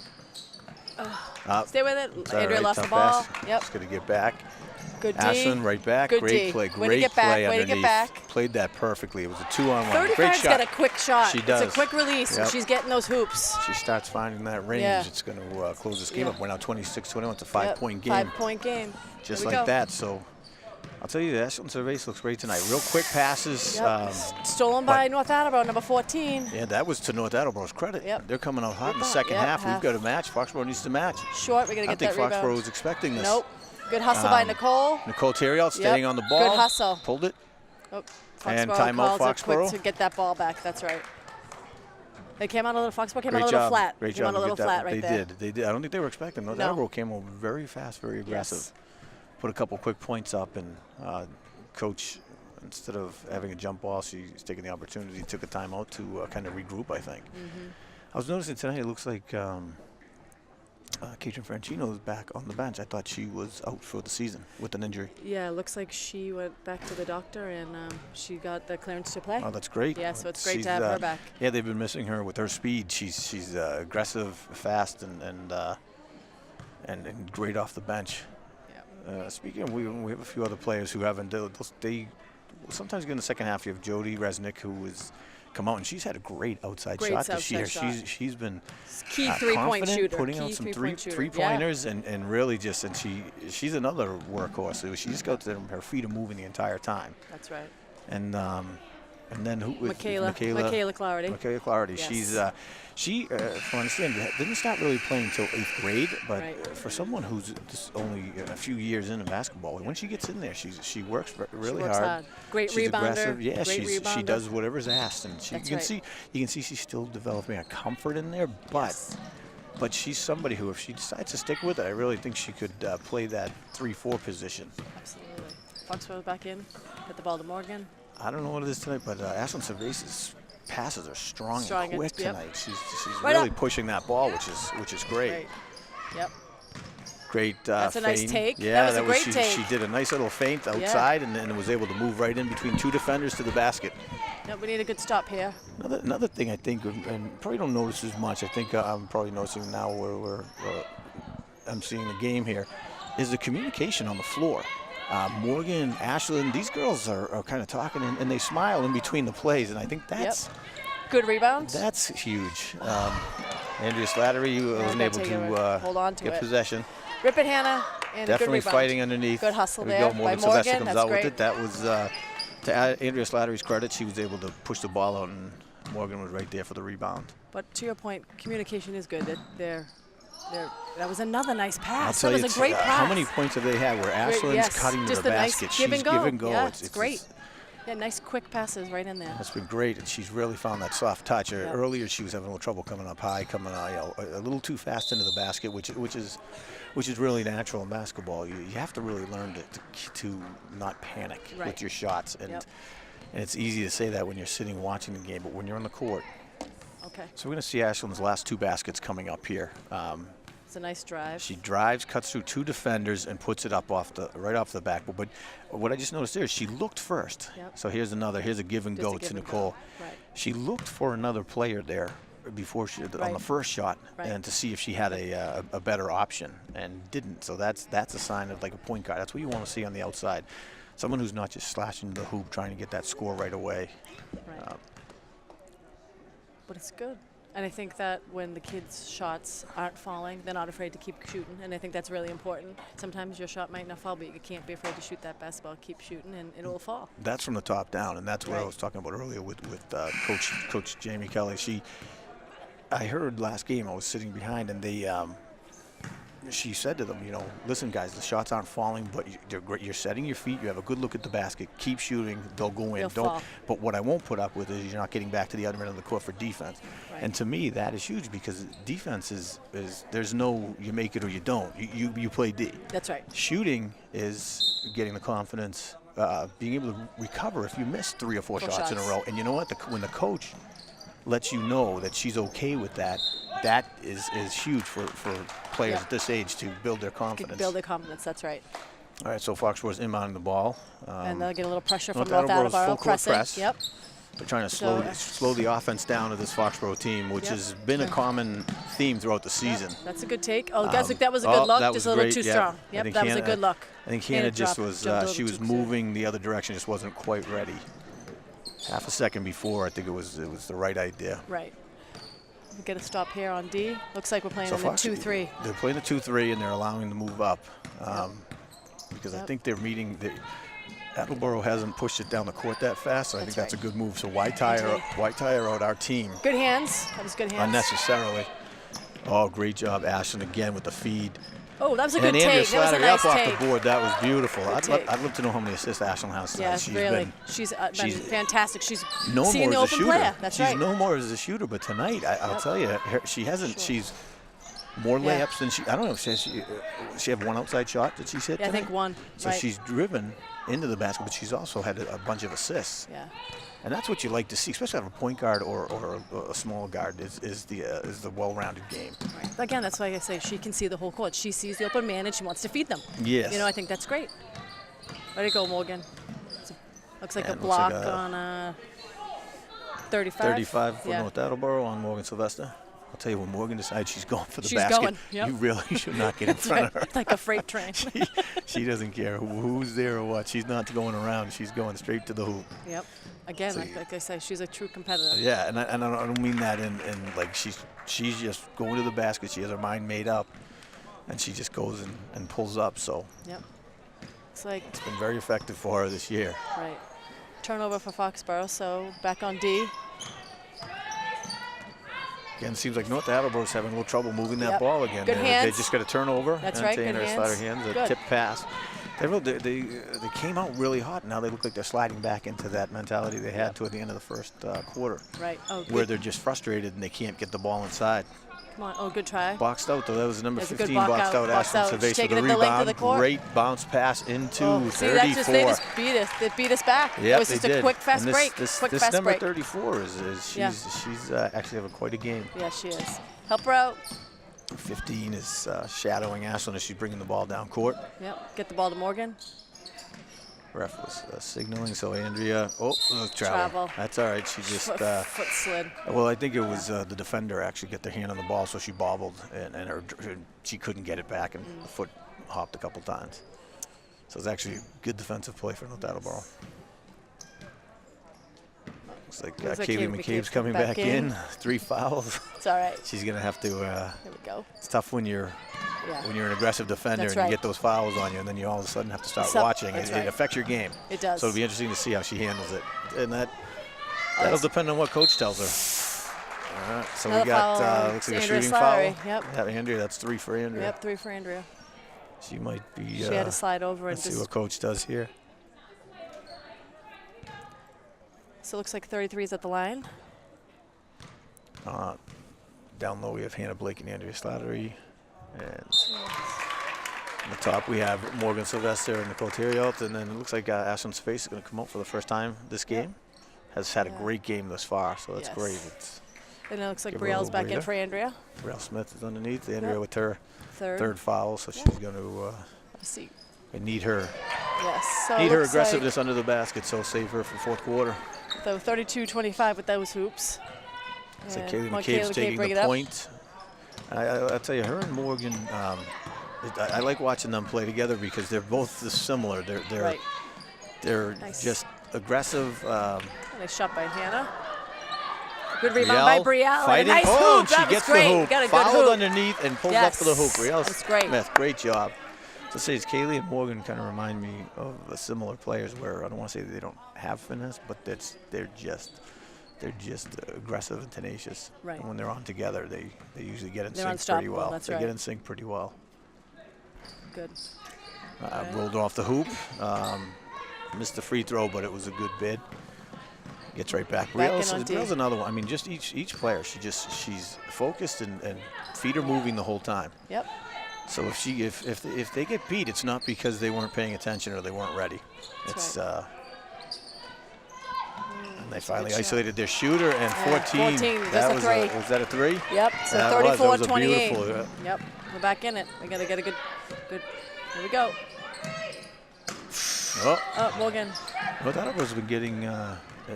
Stay with it. Andrea right, lost the ball. Yep. Just going to get back. Good D. Ashlyn right back. Good great D. play. Way Great play underneath. Way to get back. Played that perfectly. It was a 2-on-1. 35's Great shot. got a quick shot. She does. It's a quick release. Yep. She's getting those hoops. She starts finding that range. Yeah. It's going to close this game up. We're now 26-21. It's a 5-point game. 5-point game. Just like that. So I'll tell you, Ashlyn Cerveza looks great tonight. Real quick passes. Yep. Stolen by North Attleboro, number 14. Yeah, that was to North Attleboro's credit. Yep. They're coming out hot in the second half. We've got a match. Foxborough needs to match. Short, we got to get that rebound. I think Foxborough was expecting this. Nope. Good hustle by Nicole. Nicole Theriault staying on the ball. Good hustle. Pulled it. Oh, and timeout Foxborough. Quick to get that ball back. That's right. They came out a little. Foxborough came out a little flat. Great job. Came out a little flat right there. They did. I don't think they were expecting. North Attleboro came over very fast, very aggressive. Yes. Put a couple quick points up, and coach, instead of having a jump ball, she's taking the opportunity, took a timeout to kind of regroup, I think. I was noticing tonight, it looks like Katrin Franchino is back on the bench. I thought she was out for the season with an injury. Yeah, it looks like she went back to the doctor and she got the clearance to play. Oh, that's great. Yeah, so it's great to have her back. Yeah, they've been missing her with her speed. She's aggressive, fast, and great off the bench. Yeah. Speaking of, we have a few other players who haven't. They sometimes get in the second half. You have Jody Resnick, who is come out, and she's had a great outside shot this year. She's been key three-point shooter, putting out some three-pointers, and really just, and she's another workhorse. She just got to her feet are moving the entire time. That's right. And then who? Michaela Clarity. Michaela Clarity. Yes. She, from I understand, didn't start really playing until 8th grade. But for someone who's just only a few years into basketball, when she gets in there, she works really hard. Great she's rebounder. Aggressive. Yeah, rebounder. She does whatever's asked, and you can see she's still developing a comfort in there. But she's somebody who, if she decides to stick with it, I really think she could play that 3-4 position. Absolutely. Foxborough back in. Hit the ball to Morgan. I don't know what it is tonight, but Ashlyn Cerveza's passes are strong and quick tonight. She's really pushing that ball, which is great. Yep. Great That's a nice take. Yeah, that was a great take. She did a nice little feint outside and then was able to move right in between 2 defenders to the basket. Yep, we need a good stop here. Another thing I think, and probably don't notice as much, I think I'm probably noticing now where I'm seeing the game here, is the communication on the floor. Morgan, Ashlyn, these girls are kind of talking, and they smile in between the plays, and I think that's good rebound. That's huge. Andrea Slattery wasn't able to hold on to get possession. Rip it, Hannah. And definitely fighting underneath. Good hustle there Morgan by Morgan. Sylvester comes That's out great. with it. That was to Andrea Slattery's credit. She was able to push the ball out, and Morgan was right there for the rebound. But to your point, communication is good. That was another nice pass. That was a great pass. How many points have they had where Ashlyn's cutting to the basket? Nice give and go. Yeah, it's great. Yeah, nice quick passes right in there. That's been great, and she's really found that soft touch. Earlier, she was having a little trouble coming up high, a little too fast into the basket, which is really natural in basketball. You have to really learn to not panic with your shots, and it's easy to say that when you're sitting watching the game, but when you're on the court. Okay. So we're going to see Ashlyn's last 2 baskets coming up here. It's a nice drive. She drives, cuts through 2 defenders, and puts it up right off the backboard. But what I just noticed there is she looked first. Yep. So here's a give and go to Nicole. Right. She looked for another player there before on the first shot, and to see if she had a better option, and didn't. So that's a sign of like a point guard. That's what you want to see on the outside. Someone who's not just slashing the hoop trying to get that score right away. Right. But it's good. And I think that when the kids' shots aren't falling, they're not afraid to keep shooting, and I think that's really important. Sometimes your shot might not fall, but you can't be afraid to shoot that basketball. Keep shooting, and it will fall. That's from the top down, and that's what I was talking about earlier with Coach Jamie Kelly. I heard last game, I was sitting behind, and she said to them, listen, guys, the shots aren't falling, but you're setting your feet. You have a good look at the basket. Keep shooting. They'll go in. But what I won't put up with is you're not getting back to the other end of the court for defense. Right. And to me, that is huge, because defense is there's no you make it or you don't. You play D. That's right. Shooting is getting the confidence, being able to recover if you miss 3 or 4 shots in a row. And you know what? When the coach lets you know that she's okay with that, that is huge for players at this age to build their confidence. Build their confidence, that's right. All right, so Foxboro's inbounding the ball. And they'll get a little pressure from North Attleboro. Press. Yep. They're trying to slow the offense down to this Foxboro team, which has been a common theme throughout the season. That's a good take. Oh, guys, that was a good look. Just a little too strong. Yep, that was a good look. I think Hannah just was, she was moving the other direction, just wasn't quite ready. Half a second before, I think it was the right idea. Right. We get a stop here on D. Looks like we're playing in the 2-3. They're playing the 2-3, and they're allowing them to move up because I think they're meeting. Attleboro hasn't pushed it down the court that fast, so I think that's a good move. So why tire out our team? Good hands. That was good hands. Unnecessarily. Oh, great job, Ashton, again with the feed. Oh, that was a good take. That was a nice take. Off the board. That was beautiful. I'd love to know how many assists Ashton has. Yeah, she's been fantastic. She's known seeing more the as a open shooter. player. That's right. She's known more as a shooter, but tonight, I'll tell you, she hasn't. She's more layups than she. I don't know if she had one outside shot that she's hit. Yeah, I think one. So she's driven into the basket, but she's also had a bunch of assists. Yeah. And that's what you like to see, especially out of a point guard or a small guard, is the well-rounded game. Right. Again, that's why I say she can see the whole court. She sees the open man and she wants to feed them. Yes. I think that's great. Way to go, Morgan. Looks like a block on 35. 35 for North Attleboro on Morgan Sylvester. I'll tell you, when Morgan decides she's going for the basket, going. You really should not get in front of her. It's like a freight train. she doesn't care who's there or what. She's not going around. She's going straight to the hoop. Yep. Again, like I say, she's a true competitor. Yeah, and I don't mean that in like she's just going to the basket. She has her mind made up, and she just goes and pulls up. So yep, it's been very effective for her this year. Right. Turnover for Foxborough. So back on D. Again, it seems like North Attleboro's having a little trouble moving that ball again. Good hands. They just got a turnover. That's right. Good hands. A tip pass. They came out really hot. Now they look like they're sliding back into that mentality they had toward the end of the first quarter. Right. Oh, where they're just frustrated and they can't get the ball inside. Come on. Oh, good try. Boxed out, though. That was number 15 boxed out. Ashton Cervais with the rebound. Great bounce pass into 34. See, they just beat us back. Yep, it was just a quick, fast break. This number 34 she's actually having quite a game. Yeah, she is. Help her out. 15 is shadowing Ashland as she's bringing the ball down court. Yep, get the ball to Morgan. Ref was signaling, so Andrea, travel. That's all right. She just foot slid. Well, I think it was the defender actually get their hand on the ball, so she bobbled and she couldn't get it back, and the foot hopped a couple times. So it's actually a good defensive play for North Attleboro. Looks like Kaylee McCabe's coming back in. 3 fouls. It's all right. She's gonna have to. Here we go. It's tough when you're an aggressive defender and you get those fouls on you, and then you all of a sudden have to start watching. It affects your game. It does. So it'll be interesting to see how she handles it, and that'll depend on what coach tells her. All right. So we got looks like a shooting foul. Yep. Yeah, Andrea. That's 3 for Andrea. Yep, 3 for Andrea. She might be. She had to slide over and let's see what coach does here. So it looks like 33 is at the line. Down low we have Hannah Blake and Andrea Slattery. And on the top we have Morgan Sylvester and Nicole Theriault. And then it looks like Ashland Cervais is going to come out for the first time this game. Has had a great game thus far, so that's great. And it looks like Brielle's back in for Andrea. Brielle Smith is underneath. Andrea with her third foul, so she's going to need her. Yes. So need her aggressiveness under the basket, so save her for fourth quarter. So 32-25 with those hoops. It's like Kaylee McCabe's taking the point. I'll tell you, her and Morgan, I like watching them play together because they're both similar. They're just aggressive. Nice shot by Hannah. Good rebound by Brielle. Fighting. Nice hoop. And she gets the hoop. Got a fouled good hoop. Underneath and pulls up for the hoop. Brielle Smith, great job. To say it's Kaylee and Morgan kind of remind me of similar players where I don't want to say they don't have finesse, but they're just aggressive and tenacious. Right. And when they're on together, they usually get in sync unstoppable. pretty well. That's they get in sync pretty well. Good. Rolled off the hoop. Missed the free throw, but it was a good bid. Gets right back. Brielle's another one. I mean, just each player, she's focused and feet are moving the whole time. Yep. So if they get beat, it's not because they weren't paying attention or they weren't ready. It's and they finally isolated their shooter and 14. 14. That was a three. Was that a three? Yep. So 34-28. Yep. We're back in it. We got to get a good. Here we go. Oh, Morgan. Well, Attleboro's been getting.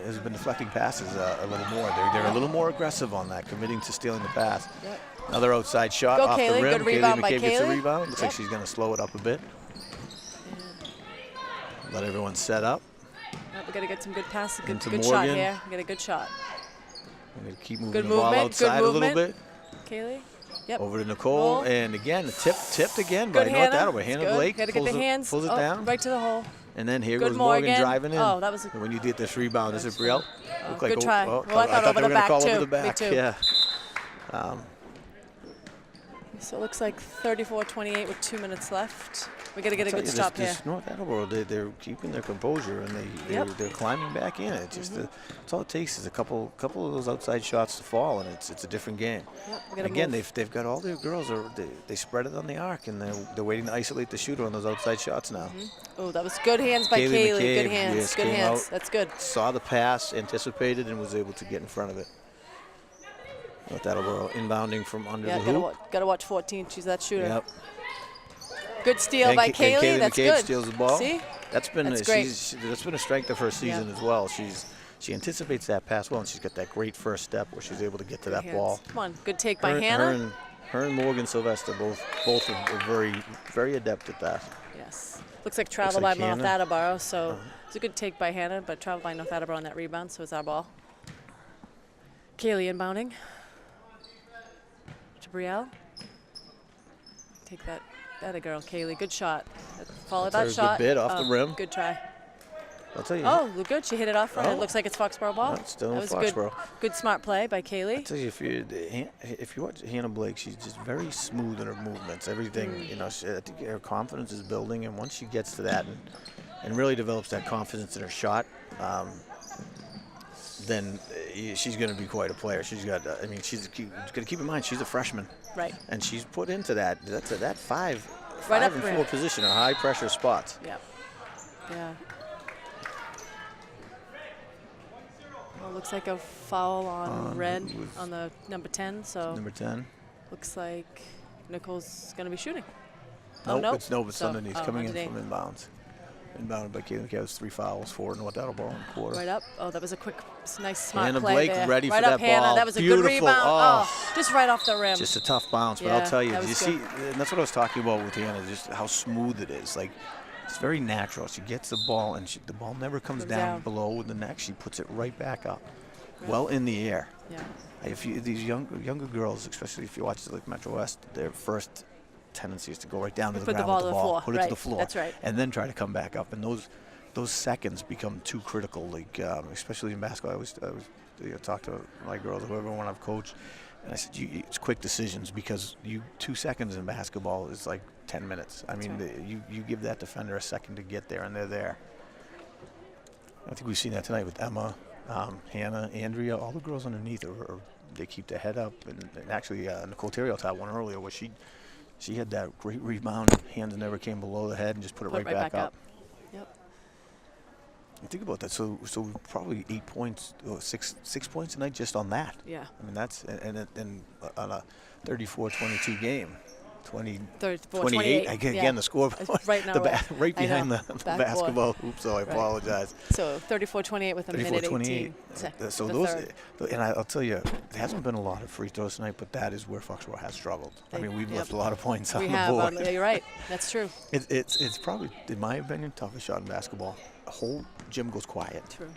Has been deflecting passes a little more. They're a little more aggressive on that, committing to stealing the pass. Yep. Another outside shot off Kaylee. the rim. Good rebound by McCabe gets a Kaylee. rebound. Looks like she's going to slow it up a bit. Let everyone set up. We got to get some good passes. Good shot here. We got a good shot. We're going to keep moving the ball outside a little bit. Kaylee. Yep. Over to Nicole, and again, tipped again by North Attleboro. Hannah Blake pulls it down. Right to the hole. And then here goes Morgan driving in. Oh, that was when you get this rebound, is it Brielle? Good try. I thought they were going to call over the back. Yeah. So it looks like 34-28 with 2 minutes left. We got to get a good stop here. North Attleboro, they're keeping their composure and they're climbing back in. It's just it's all it takes is a couple of those outside shots to fall, and it's a different game. Yep, again, they've got all their girls they spread it on the arc, and they're waiting to isolate the shooter on those outside shots now. Oh, that was good hands by Kaylee. Good hands. Yes, good hands. Out, that's good. Saw the pass, anticipated, and was able to get in front of it. North Attleboro inbounding from under the hoop. Got to watch 14. She's that shooter. Yep. Good steal by Kaylee. Kaylee That's McCabe good. steals the ball. See? That's been a strength of her season as well. She anticipates that pass well, and she's got that great first step where she's able to get to that ball. Come on, good take by Hannah. Her and Morgan Sylvester both are very, very adept at that. Yes. Looks like travel by North Attleboro, so it's a good take by Hannah, but travel by North Attleboro on that rebound, so it's our ball. Kaylee inbounding. To Brielle. Take that. That a girl, Kaylee. Good shot. Follow that shot. Good bid off the rim. Good try. I'll tell you. Oh, look good. She hit it off. It looks like it's Foxborough ball. No, it's still in Foxborough. Good smart play by Kaylee. I'll tell you, if you watch Hannah Blake, she's just very smooth in her movements. Everything, I think her confidence is building, and once she gets to that and really develops that confidence in her shot, then she's going to be quite a player. She's got, she's going to keep in mind she's a freshman. Right. And she's put into that 5 right and 4 position, are high pressure spots. Yeah. Yeah. Well, looks like a foul on red on the number 10. So number 10. Looks like Nicole's going to be shooting. Nope, it's underneath, coming in from inbounds. Inbounded by Kaylee McCabe. 3 fouls for North Attleboro in the quarter. Right up. Oh, that was a quick, nice, smart Hannah play Blake there. ready right for up, that Hannah. ball. That was a Beautiful. good rebound. Oh, just right off the rim. Just a tough bounce, but I'll tell you, you see, and that's what I was talking about with Hannah, just how smooth it is. Like, it's very natural. She gets the ball, and the ball never comes down below the neck. She puts it right back up, well in the air. Yeah. These younger girls, especially if you watch like Metro West, their first tendency is to go right down to the ground with the ball, put it to the floor, that's right, and then try to come back up. And those seconds become too critical. Like especially in basketball, I always talk to my girls, whoever when I've coached, and I said it's quick decisions because 2 seconds in basketball is like 10 minutes. I mean, you give that defender a second to get there, and they're there. I think we've seen that tonight with Emma, Hannah, Andrea, all the girls underneath they keep their head up, and actually Nicole Terriot had one earlier where she had that great rebound, hands never came below the head, and just put it right back up. Yep. And think about that. So probably 8 points, 6 points tonight just on that. Yeah. I mean that's and on a 34-22 game. 28. Again, the scoreboard. Right now. Right behind the basketball hoop, so I apologize. So 34-28 with a minute 18. So those, and I'll tell you, it hasn't been a lot of free throws tonight, but that is where Foxborough has struggled. I mean, we've left a lot of points on the board. You're right. That's true. It's probably, in my opinion, toughest shot in basketball. The whole gym goes quiet. True.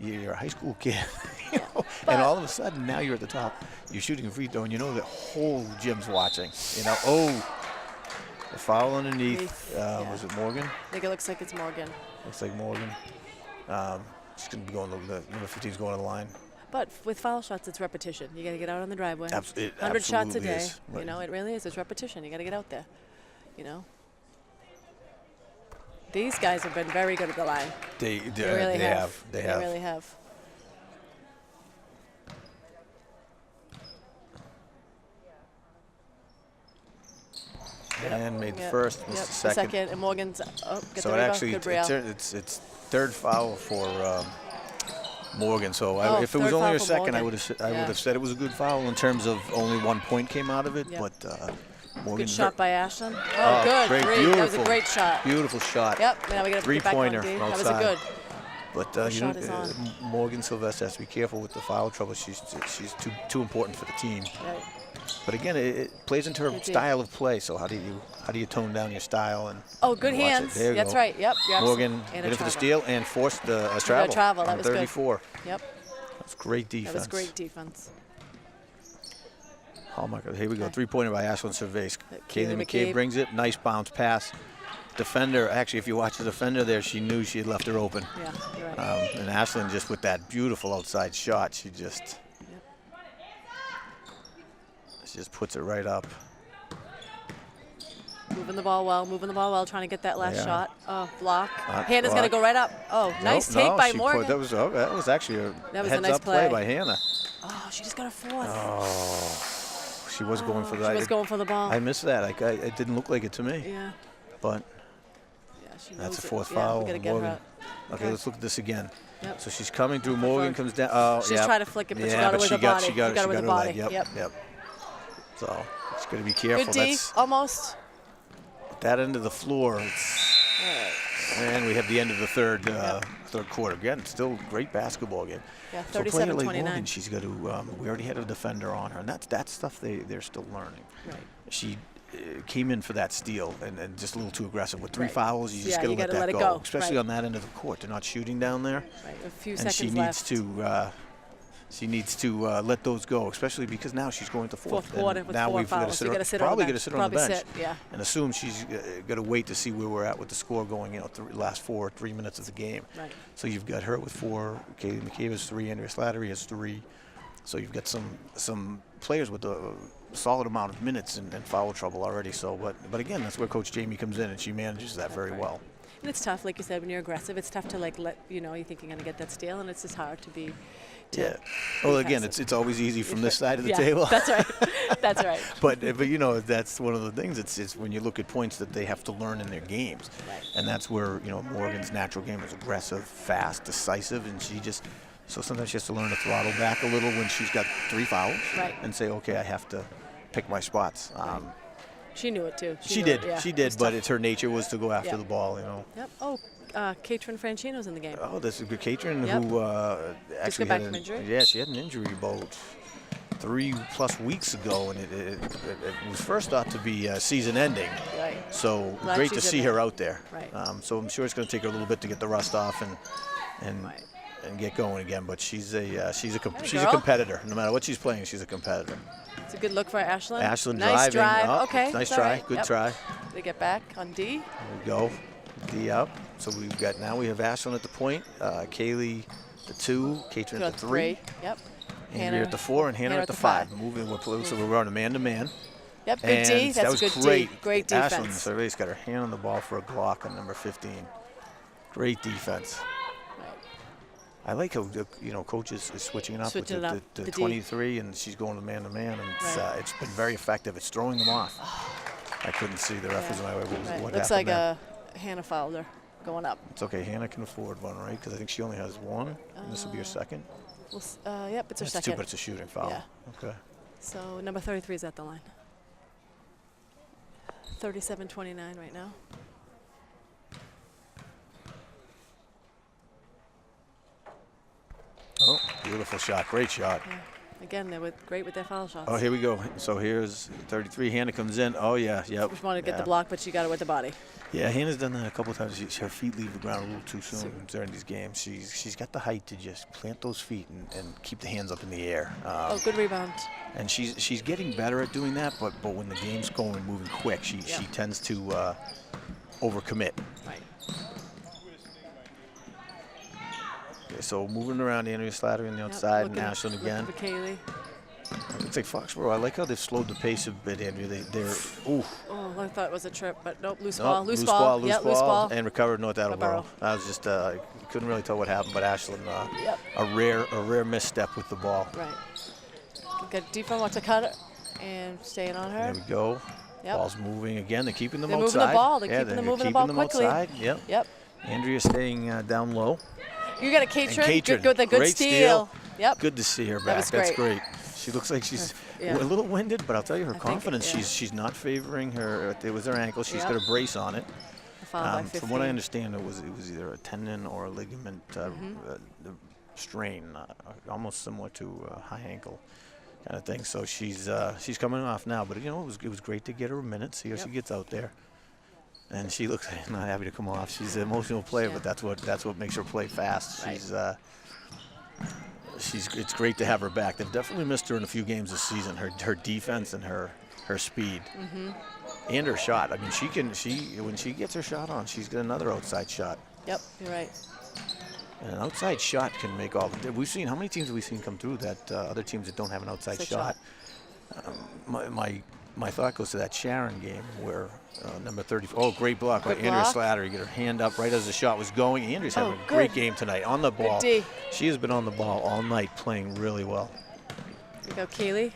You're a high school kid, and all of a sudden now you're at the top. You're shooting a free throw, and you know the whole gym's watching. The foul underneath. Was it Morgan? I think it looks like it's Morgan. Looks like Morgan. She's going to be going to the number 15's going to the line. But with foul shots, it's repetition. You got to get out on the driveway. 100 shots a day. Right. It really is. It's repetition. You got to get out there. These guys have been very good at the line. They really have. They really have. And made the first, missed the second. And Morgan's gets so the actually, good it's third foul for Morgan. So if it was only a second, Morgan. I would have said it was a good foul in terms of only 1 point came out of it. Yep. But Morgan. Good shot by Ashlyn. Oh, good. Great, that was a great shot. Beautiful shot. Yep. Now we got to get back on D. That was a good. But Morgan Sylvester has to be careful with the foul trouble. She's too important for the team. Right. But again, it plays into her style of play. So how do you tone down your style and good hands. That's go. Right. Yep. Morgan hit it for the steal and forced a travel. That was 34. Good. Yep. That's great defense. That was great defense. Oh my God! Here we go. 3-pointer by Ashlyn Cervase. Kaylee McCabe brings it. Nice bounce pass. Defender. Actually, if you watch the defender there, she knew she had left her open. Yeah, you're right. And Ashlyn just with that beautiful outside shot, she just puts it right up. Moving the ball well, trying to get that last shot. Oh, block. Hannah's going to go right up. Oh, nice take by Morgan. That was actually a heads-up play by Hannah. Oh, she just got a fourth. Oh. She was going for that. She was going for the ball. I missed that. It didn't look like it to me. Yeah. But that's a fourth foul. We gotta get her. Okay, let's look at this again. Yep. So she's coming through. Morgan comes down. Oh, she's trying to flick it, but she got it with the body. She got it with the body. Yep. So she's got to be careful. Good D, almost. At that end of the floor. And we have the end of the third quarter. Again, still great basketball game. Yeah, 37-29. Morgan, she's got to. We already had a defender on her, and that's stuff they're still learning. Right. She came in for that steal and just a little too aggressive with 3 fouls. You just got to let that go, especially on that end of the court. They're not shooting down there. Right. A few and seconds left. She needs to let those go, especially because now she's going to fourth quarter with now 4 we've fouls. got to sit probably going to sit on the bench. Yeah. And assume she's got to wait to see where we're at with the score going, the last 3 minutes of the game. Right. So you've got her with 4, Kaylee McCabe has 3, Andrea Slattery has 3. So you've got some players with a solid amount of minutes and foul trouble already. So, but again, that's where Coach Jamie comes in, and she manages that very well. And it's tough, like you said, when you're aggressive. It's tough to let you think you're going to get that steal, and it's just hard to be. Well, again, it's always easy from this side of the table. That's right. That's right. But that's one of the things. It's when you look at points that they have to learn in their games, and that's where Morgan's natural game is aggressive, fast, decisive, and she just. So sometimes she has to learn to throttle back a little when she's got 3 fouls and say, okay, I have to pick my spots. She knew it too. She did, but it's her nature was to go after the ball, Yep. Oh, Katrin Franchino's in the game. Oh, that's a good Katrin who actually got back from injury. Yeah, she had an injury about 3+ weeks ago, and it was first thought to be season-ending. Right. So great to see her out there. Right. So I'm sure it's going to take her a little bit to get the rust off and get going again. But she's a competitor. No matter what she's playing, she's a competitor. It's a good look for Ashlyn. Ashlyn nice driving. Drive. Okay. Nice try. Right. Good try. They get back on D. There we go. D up. So we have Ashlyn at the point, Kaylee the 2, Katrin at the 3. Yep. Andrea at the 4 and Hannah at the 5. So we're on a man-to-man. Yep, big D. That's good D. Great defense. Ashlyn Cervase got her hand on the ball for a block on number 15. Great defense. I like how coach is switching it up with the 23, and she's going to man-to-man, and it's been very effective. It's throwing them off. I couldn't see the ref was in my way. What looks like Hannah fouled her going up. It's okay. Hannah can afford one, right? Because I think she only has 1, and this will be her second. Yep, it's her second. 2, but it's a shooting foul. Yeah. Okay. So number 33 is at the line. 37-29 right now. Oh, beautiful shot. Great shot. Yeah. Again, they're great with their foul shots. Oh, here we go. So here's 33. Hannah comes in. Oh, yeah. Yep. Just wanted to get the block, but she got it with the body. Yeah, Hannah's done that a couple of times. Her feet leave the ground a little too soon during these games. She's got the height to just plant those feet and keep the hands up in the air. Good rebound. And she's getting better at doing that, but when the game's going and moving quick, she tends to overcommit. Right. Okay, so moving around, Andrea Slattery on the outside, and Ashlyn again. Looking for Kaylee. Looks like Foxborough. I like how they've slowed the pace a bit, Andrea. They're Oh, I thought it was a trip, but nope. Loose ball. Loose ball. And recovered North Attleboro. I was just couldn't really tell what happened, but Ashlyn, a rare misstep with the ball. Right. Good defense. Watch the cutter and staying on her. There we go. Yep. Ball's moving again. They're keeping them outside. outside. Moving the ball. They're moving the ball quickly. Outside. Yep. Andrea staying down low. You got a Catron. Good great steal. Yep. Good to see her back. That's great. She looks like she's a little winded, but I'll tell you, her confidence. She's not favoring her. It was her ankle. She's got a brace on it. From what I understand, it was either a tendon or a ligament strain, almost similar to a high ankle kind of thing. So she's coming off now. But it was great to get her a minute, see how she gets out there. And she looks not happy to come off. She's an emotional player, but that's what makes her play fast. Right. It's great to have her back. They've definitely missed her in a few games this season. Her defense and her speed, and her shot. I mean, when she gets her shot on, she's got another outside shot. Yep, you're right. And an outside shot can make all the difference. We've seen how many teams have we seen come through that other teams that don't have an outside shot. My thought goes to that Sharon game where number 34. Oh, great block by Andrea Slattery. Get her hand up right as the shot was going. Andrea's having a great game tonight on the ball. She has been on the ball all night, playing really well. Here we go, Kaylee.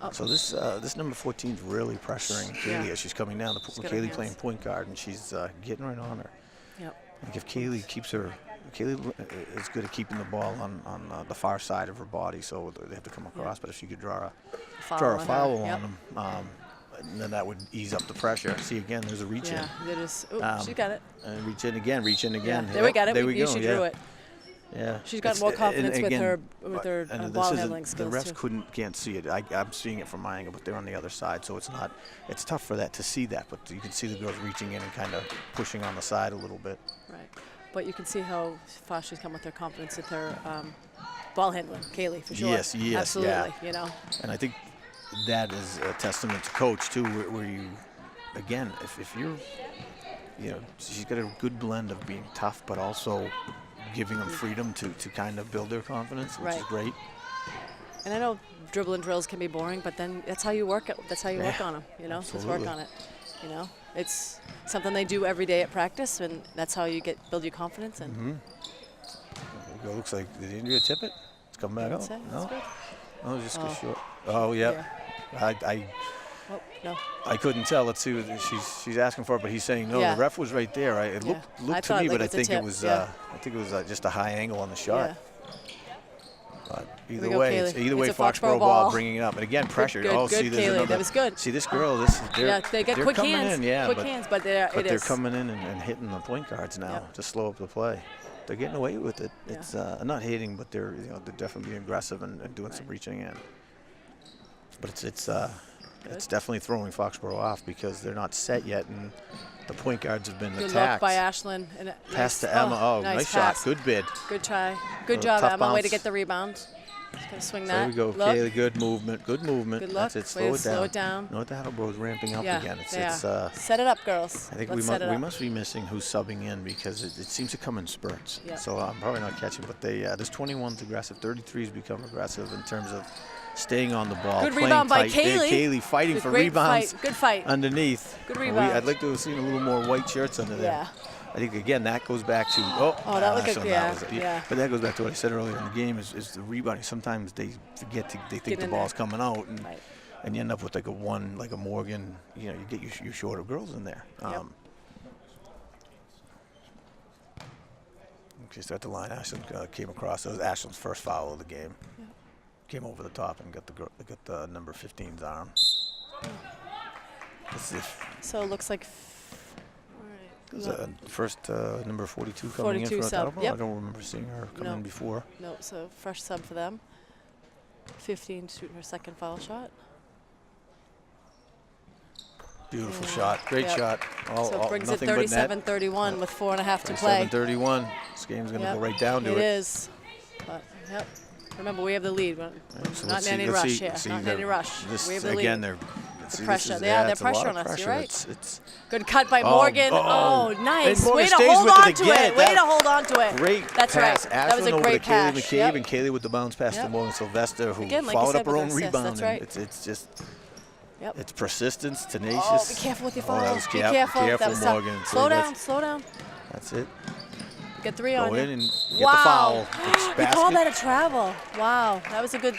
Oh. So this number 14 is really pressuring Kaylee as she's coming down. Kaylee playing point guard, and she's getting right on her. Yep. I think if Kaylee is good at keeping the ball on the far side of her body, so they have to come across. But if she could draw a foul on them, then that would ease up the pressure. See, again, there's a reach in. Yeah, she got it. And reach in again. Yeah, there we got it. There we go. She drew it. Yeah. She's got more confidence with her ball handling skills. The refs can't see it. I'm seeing it from my angle, but they're on the other side, so it's tough for that to see that. But you can see the girls reaching in and kind of pushing on the side a little bit. Right. But you can see how far she's come with her confidence with her ball handling, Kaylee, for sure. Yes, absolutely. Yeah. And I think that is a testament to coach too, where you, again, if you're, she's got a good blend of being tough, but also giving them freedom to kind of build their confidence, which is great. And I know dribbling drills can be boring, but then that's how you work. That's how you work on them. Just work on it. It's something they do every day at practice, and that's how you build your confidence. And it looks like, did Andrea tip it? It's coming back out. No, oh, just go short. Oh yeah. I couldn't tell. Let's see what she's asking for it, but he's saying no. The ref was right there. It looked to me, but I think it was just a high angle on the shot. Yeah. But either way, Foxborough ball bringing it up, and again pressure. Good, see, Kaylee, that was good. See this girl. They got quick hands. But they're coming in and hitting the point guards now to slow up the play. They're getting away with it. It's not hating, but they're definitely being aggressive and doing some reaching in. But it's definitely throwing Foxborough off because they're not set yet, and the point guards have been attacked. Good look by Ashlyn. Pass to Emma. Oh, nice shot. Good bid. Good try. Good job, Emma. Way to get the rebound. Just gonna swing that. There we go. Kaylee, good movement. Good movement. Good luck. That's it. Slow it down. North Attleboro's ramping up again. Set it up, girls. I think we must be missing who's subbing in because it seems to come in spurts. Yep. So I'm probably not catching, but this 21's aggressive. 33's become aggressive in terms of staying on the ball. Good rebound by Kaylee. Kaylee fighting for rebounds. Good fight. Underneath. Good rebound. I'd like to have seen a little more white shirts under there. Yeah. I think, again, that goes back to, that looked good. But that goes back to what I said earlier in the game is the rebounding. Sometimes they forget they think the ball's coming out, and you end up with like a Morgan, you get your shorter girls in there. Just at the line, Ashlyn came across. That was Ashlyn's first foul of the game. Yeah. Came over the top and got the number 15's arm. So it looks like. First number 42 coming in for Attleboro. Yep. I don't remember seeing her come in before. No, so fresh sub for them. 15 shooting her second foul shot. Beautiful shot. Great shot. So it brings it 37-31 with 4.5 to play. 37-31. This game's going to go right down to it. It is. But, remember, we have the lead. So not in any rush here. Not in any rush. We have the lead. Again, the pressure. They're pressure on us. You're right. It's good cut by Morgan. Oh, nice. Way to hold on to it. Way to hold on to it. Great That's pass. right. That was a great pass. Kaylee McCabe, and Kaylee with the bounce pass to Morgan Sylvester, who followed up her own rebound. That's right. It's just, it's persistence, tenacious. Oh, be careful with your fouls. Be careful. Careful, Morgan. Slow down. Slow down. That's it. Get 3 on you. Go in and get the foul. You call that a travel? Wow, that was a good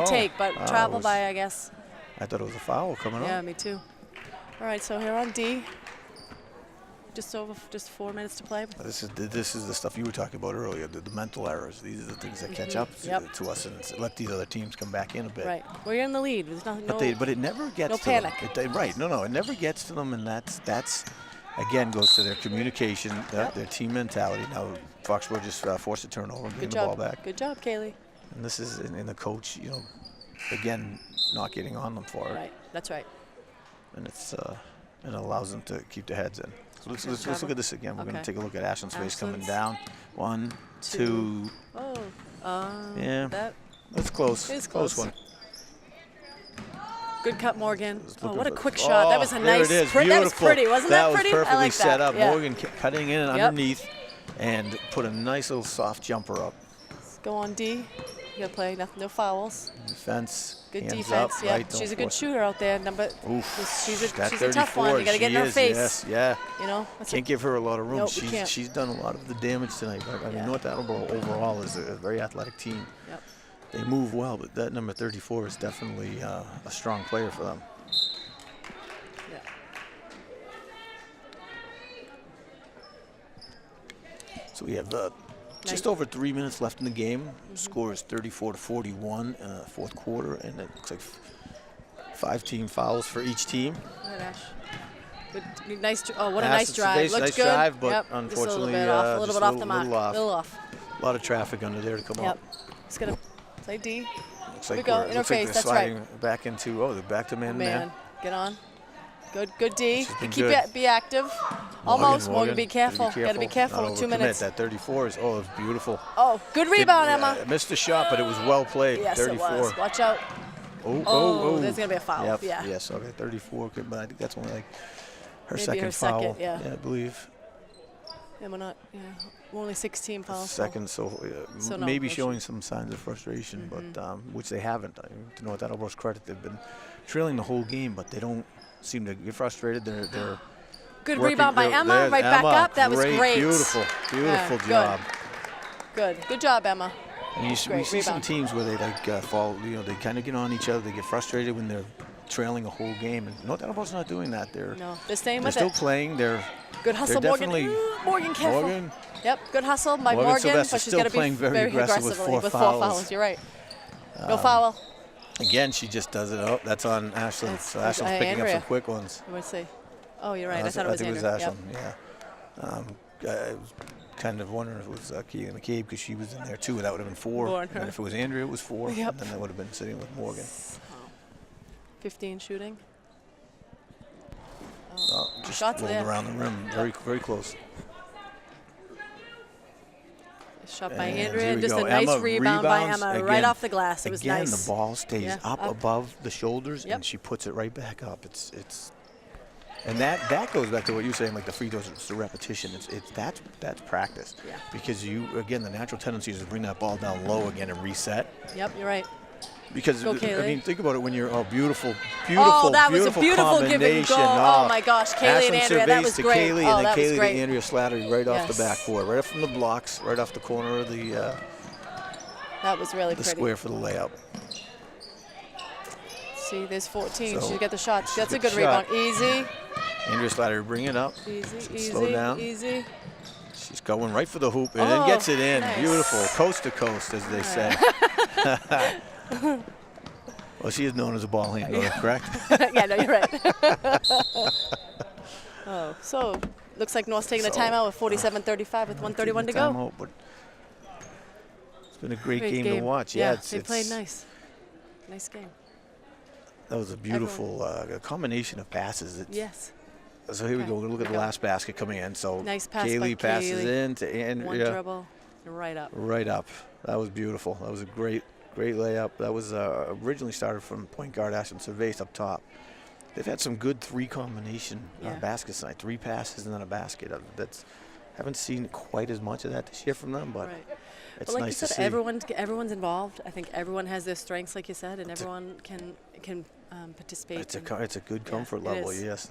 take, but travel by, I guess. I thought it was a foul coming up. Yeah, me too. All right, so here on D, just 4 minutes to play. This is the stuff you were talking about earlier, the mental errors. These are the things that catch up to us and let these other teams come back in a bit. Right, well, you're in the lead. There's but it never gets to panic. them. Right, no, it never gets to them, and that's again goes to their communication, their team mentality. Now, Foxborough just forced a turnover and getting the ball back. Good job, Kaylee. And this is in the coach, again, not getting on them for it. Right, that's right. And it allows them to keep their heads in. So let's look at this again. We're going to take a look at Ashland's face coming down. 1, 2. That's close. It's close one. Good cut, Morgan. Oh, what a quick shot. That was a nice. That was pretty. Wasn't that pretty? That was perfectly set up. Yeah. Morgan cutting in and underneath, and put a nice little soft jumper up. Let's go on D. You got to play. No fouls. Defense. Good defense. Yeah, she's a good shooter out there. She's a tough one. You got to get in her face. Yes, can't give her a lot of room. Nope, she's done a lot of the damage tonight. I mean, North Attleboro overall is a very athletic team. Yep. They move well, but that number 34 is definitely a strong player for them. Yeah. So we have just over 3 minutes left in the game. Score is 34-41 in the fourth quarter, and it looks like 5 team fouls for each team. Go ahead, Ash. Good, nice. Oh, what a nice drive. Looked nice good. drive, but unfortunately, a little bit off the mark. A little off. A lot of traffic under there to come up. Just gonna play D. Looks Here like we go. Looks like they're sliding back into. They're back to man. Get on. Good D. Be active. Morgan, be careful. Got to be careful with 2 minutes. That 34 is, it's beautiful. Oh, good rebound, Emma. Missed a shot, but it was well played. Yes, 34. It was. Watch out. Oh, there's going to be a foul. Yep, yeah. Yes, okay, 34. But I think that's only like her Maybe second foul. Yeah, I believe. Yeah, we're only 16 fouls. Second, maybe showing some signs of frustration, but which they haven't. To North Attleboro's credit, they've been trailing the whole game, but they don't seem to get frustrated. They're good rebound by Emma. Right back up. That was great. Beautiful job. Good job, Emma. And we see some teams where they fall. They kind of get on each other. They get frustrated when they're trailing a whole game. And North Attleboro's not doing that. They're staying with it. They're still playing. Good hustle, Morgan. Morgan, careful. Morgan. Yep, good hustle by Morgan, but she's got to be very aggressively with 4 fouls. You're right. No foul. Again, she just does it. Oh, that's on Ashland. So Ashland's picking up some quick ones. Let's see. Oh, you're right. I thought it was Andrea. Ashland. Yeah. I was kind of wondering if it was Kaylee McCabe because she was in there too. That would have been 4. And if it was Andrea, it was 4. Yep. And then that would have been sitting with Morgan. 15 shooting. Just shots rolled around the rim, very close. Shot by Andrea, just a nice rebound by Emma, right off the glass. It was nice. Again, the ball stays up above the shoulders, and she puts it right back up. And that goes back to what you're saying, like the free throws. It's the repetition. That's practice. Yeah. Because the natural tendency is to bring that ball down low again and reset. Yep, you're right. Because think about it when you're beautiful that was a beautiful give and go. Oh my gosh, Kaylee and Andrea, that was great. Kaylee and then Kaylee to Andrea Slattery right off the backboard, right from the blocks, right off the corner of the. That was really pretty. The square for the layup. See, there's 14. She's got the shots. That's a good rebound. Easy. Andrea Slattery, bring it up. Easy. Slow down. Easy. She's going right for the hoop and then gets it in. Nice. Beautiful, coast to coast, as they say. Well, she is known as a ball handler, correct? Yeah, no, you're right. Oh, so looks like North's taking a timeout with 47-35 with 1:31 to go. Timeout, but it's been a great game to watch. Yeah, they played nice. Nice game. That was a beautiful combination of passes. Yes. So here we go. We're going to look at the last basket coming in. So nice pass Kaylee passes in to Andrea. One dribble, right up. Right up. That was beautiful. That was a great layup. That was originally started from point guard Ashton Cervais up top. They've had some good three combination baskets tonight. 3 passes and then a basket. Haven't seen quite as much of that this year from them, but it's like nice you said, to see. Everyone's involved. I think everyone has their strengths, like you said, and everyone can participate. It's a good comfort level, yes.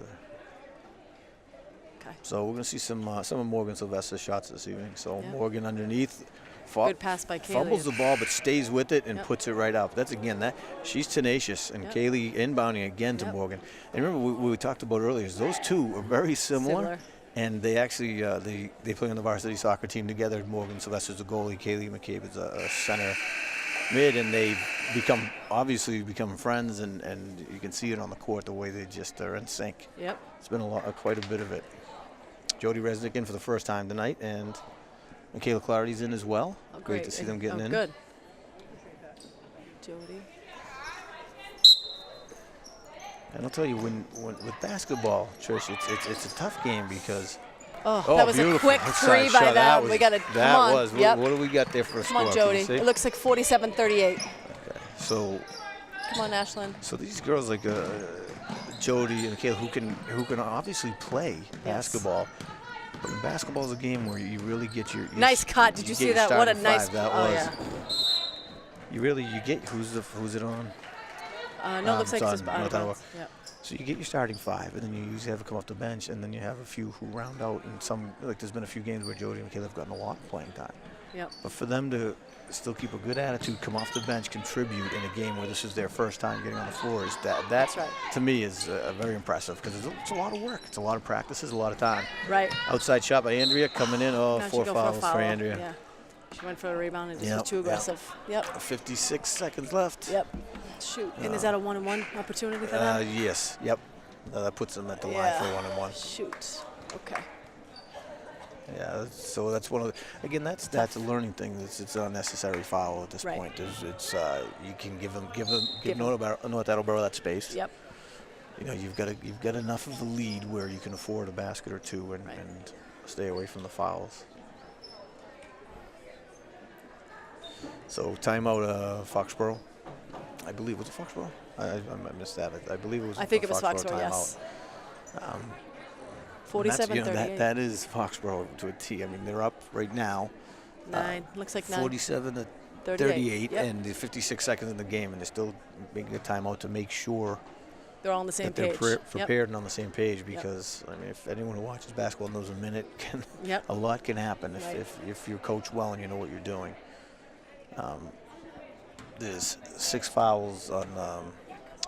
Okay. So we're going to see some of Morgan Sylvester's shots this evening. So Morgan underneath. Good pass by Kaylee. Fumbles the ball but stays with it and puts it right up. That's she's tenacious, and Kaylee inbounding again to Morgan. And remember we talked about earlier, those two are very similar. And they actually they play on the varsity soccer team together. Morgan Sylvester's a goalie, Kaylee McCabe is a center mid, and they've obviously become friends, and you can see it on the court the way they just are in sync. Yep. It's been quite a bit of it. Jody Resnick in for the first time tonight, and Michaela Clarity's in as well. Oh, great to see them getting in. Good. Jody. And I'll tell you, when with basketball, Trish, it's a tough game because. That was beautiful. A quick three by them. We got to come on. What do we got there for a score? Come on, Jody. It looks like 47-38. Okay. So. Come on, Ashlyn. So these girls like Jody and Kayla who can obviously play basketball. But basketball is a game where you really get your nice cut. Did you see that? What a nice. That was. Yeah. You get who's it on? No, it looks like it's just Yep. So you get your starting 5, and then you usually have to come off the bench, and then you have a few who round out. And some, like there's been a few games where Jody and Michaela have gotten a lot of playing time. Yep. But for them to still keep a good attitude, come off the bench, contribute in a game where this is their first time getting on the floor, that's right. To me is very impressive because it's a lot of work. It's a lot of practices, a lot of time. Right. Outside shot by Andrea coming in. Oh, 4 fouls for Andrea. Yeah. She went for a rebound and just was too aggressive. Yep. 56 seconds left. Yep. Shoot. And is that a 1-on-1 opportunity for them? Yes. Yep. That puts them at the line for 1-on-1. Shoot. Okay. Yeah. So that's one of the. Again, that's a learning thing. It's an unnecessary foul at this point. It's you can give North Attleboro that space. Yep. You know, you've got enough of a lead where you can afford a basket or two and stay away from the fouls. So timeout, Foxborough. I believe was it Foxborough? I missed that. I believe it was. I think it was Foxborough. Timeout. Yes. 47-38. That is Foxborough to a T. I mean, they're up right now. 9. Looks like 9. 47-38, and the 56 seconds in the game, and they're still making a timeout to make sure they're all on the same page. They're prepared and on the same page because I mean, if anyone who watches basketball knows a minute a lot can happen if you're coached well and you know what you're doing. There's 6 fouls on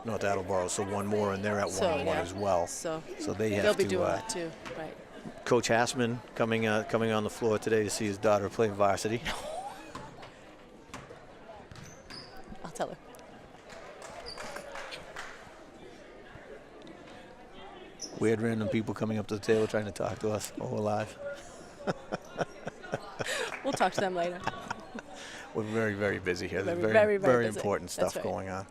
North Attleboro, so one more, and they're at 1-on-1 as well. So they'll be doing that too, right? Coach Hassman coming on the floor today to see his daughter play varsity. I'll tell her. We had random people coming up to the table trying to talk to us while we're live. We'll talk to them later. We're very, very busy here. There's very important stuff right. going on.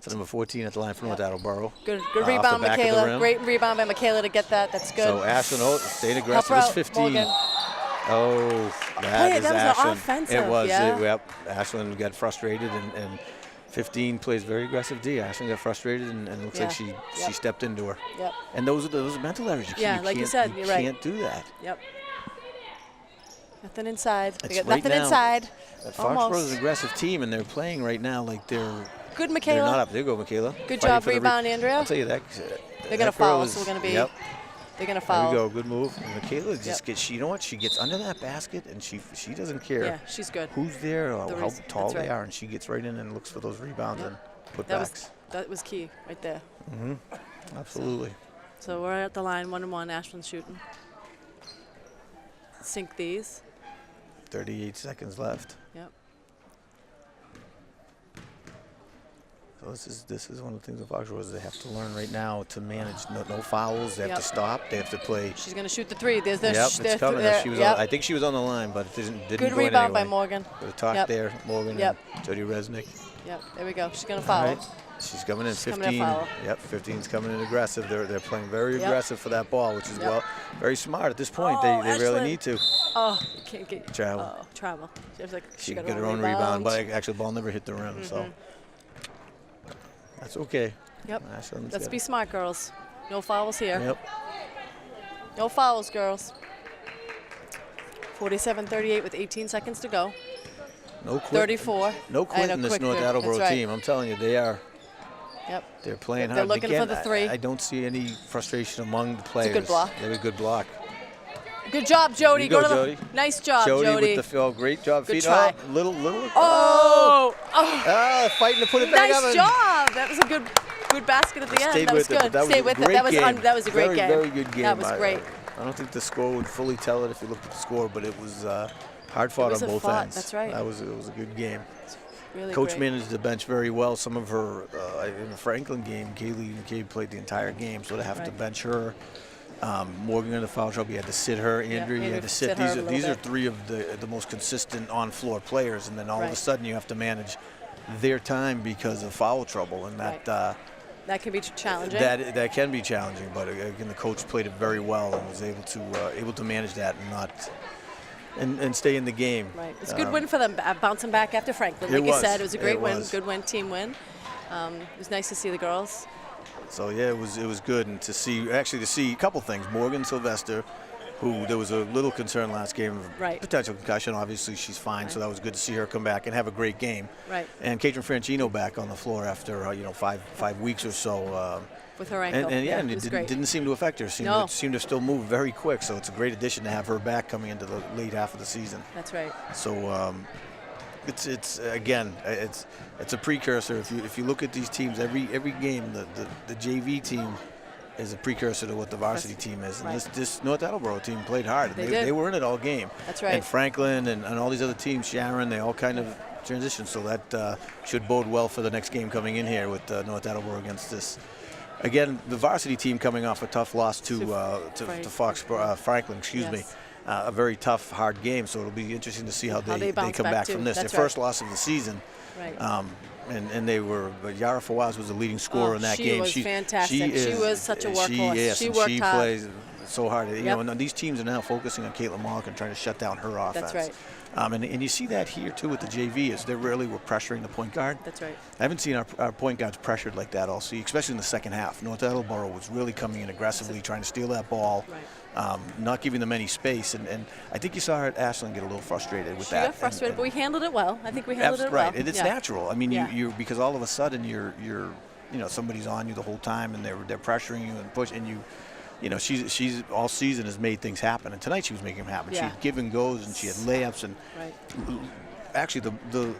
So number 14 at the line for North Attleboro. Good rebound, Michaela. Great rebound by Michaela to get that. That's good. So Ashlyn staying aggressive is 15. Morgan. Oh, that is Ashlyn. Offensive. It was. Yeah. Ashlyn got frustrated and 15 plays very aggressive D. Ashlyn got frustrated and looks like she stepped into her. Yep. And those are mental errors. Like you said, you're right. You can't do that. Yep. Nothing inside. They got nothing inside. Foxborough is an aggressive team, and they're playing right now like they're good. Michaela. They're not up. There you go, Michaela. Good job, rebound, Andrea. I'll tell you that. They're gonna foul. So we're gonna be. Yep. They're gonna foul. There we go. Good move. And Michaela just gets. You know what? She gets under that basket, and she doesn't care. Yeah, she's good. Who's there or how tall they are, and she gets right in and looks for those rebounds and putbacks. That was key right there. Mm-hmm. Absolutely. So we're at the line, 1-on-1. Ashlyn's shooting. Sink these. 38 seconds left. Yep. So this is one of the things with Foxborough is they have to learn right now to manage no fouls. They have to stop. They have to play. She's going to shoot the three. There's it's coming. She was I think she was on the line, but it didn't Good go in rebound anyway. by Morgan. With a talk there, Morgan and Jody Resnick. Yep, there we go. She's going to foul. Right. She's coming in 15. Coming in foul. Yep, 15's coming in aggressive. They're playing very aggressive for that ball, which is very smart at this point. They really need to. Oh, you can't get travel. Oh, travel. She got her own rebound, but actually the ball never hit the rim, so that's okay. Yep. Let's be smart, girls. No fouls here. Yep. No fouls, girls. 47-38 with 18 seconds to go. No quit. 34. No quit in this North Attleboro team. I'm telling you, they are. Yep. They're playing hard. They're looking for the three. I don't see any frustration among the players. It's a good block. They have a good block. Good job, Jody. Go to Jody. Nice job, Jody. Jody with the great job. Good try. Little. Fighting to put it back up. Nice job. That was a good basket at the end. That was good. Stay with it. That was a great game. Very good game. That was great. I don't think the score would fully tell it if you looked at the score, but it was hard fought on both ends. That's right. It was a good game. Really Coach managed the bench very well. Some of her in the Franklin game, Kaylee McCabe played the entire game, so to have to bench her. Morgan in the foul trouble, you had to sit her. Andrew, you had to sit. These are three of the most consistent on-floor players, and then all of a sudden you have to manage their time because of foul trouble, and that can be challenging. That can be challenging, but again, the coach played it very well and was able to manage that and not. And stay in the game. Right. It's a good win for them, bouncing back after Franklin. Like you said, it was a great win, good win, team win. It was nice to see the girls. So yeah, it was good, and to see a couple things. Morgan Sylvester, who there was a little concern last game of potential concussion. Obviously, she's fine, so that was good to see her come back and have a great game. Right. And Katrin Franchino back on the floor after 5 weeks or so. With her ankle. And it didn't seem to affect her. It seemed to still move very quick. So it's a great addition to have her back coming into the late half of the season. That's right. So it's a precursor. If you look at these teams, every game, the JV team is a precursor to what the varsity team is. And this North Attleboro team played hard. They were in it all game. That's right. And Franklin and all these other teams, Sharon, they all kind of transitioned. So that should bode well for the next game coming in here with North Attleboro against this. Again, the varsity team coming off a tough loss to Foxborough, Franklin, a very tough, hard game. So it'll be interesting to see how they come back from this. Their first loss of the season. Right. And they were, Yara Fawaz was the leading scorer in that game. She was fantastic. She was such a workhorse. She worked hard. Plays so hard. You know, and these teams are now focusing on Caitlin Malkin and trying to shut down her offense. That's right. And you see that here, too, with the JV, is they really were pressuring the point guard. That's right. I haven't seen our point guards pressured like that all season, especially in the second half. North Attleboro was really coming in aggressively, trying to steal that ball, not giving them any space. And I think you saw Ashland get a little frustrated with that. She got frustrated, but we handled it well. I think we handled it well. Right, and it's natural. I mean, you because all of a sudden you're somebody's on you the whole time, and they're pressuring you and pushing you. You know, she's all season has made things happen, and tonight she was making them happen. She had give and goes, and she had layups, and actually the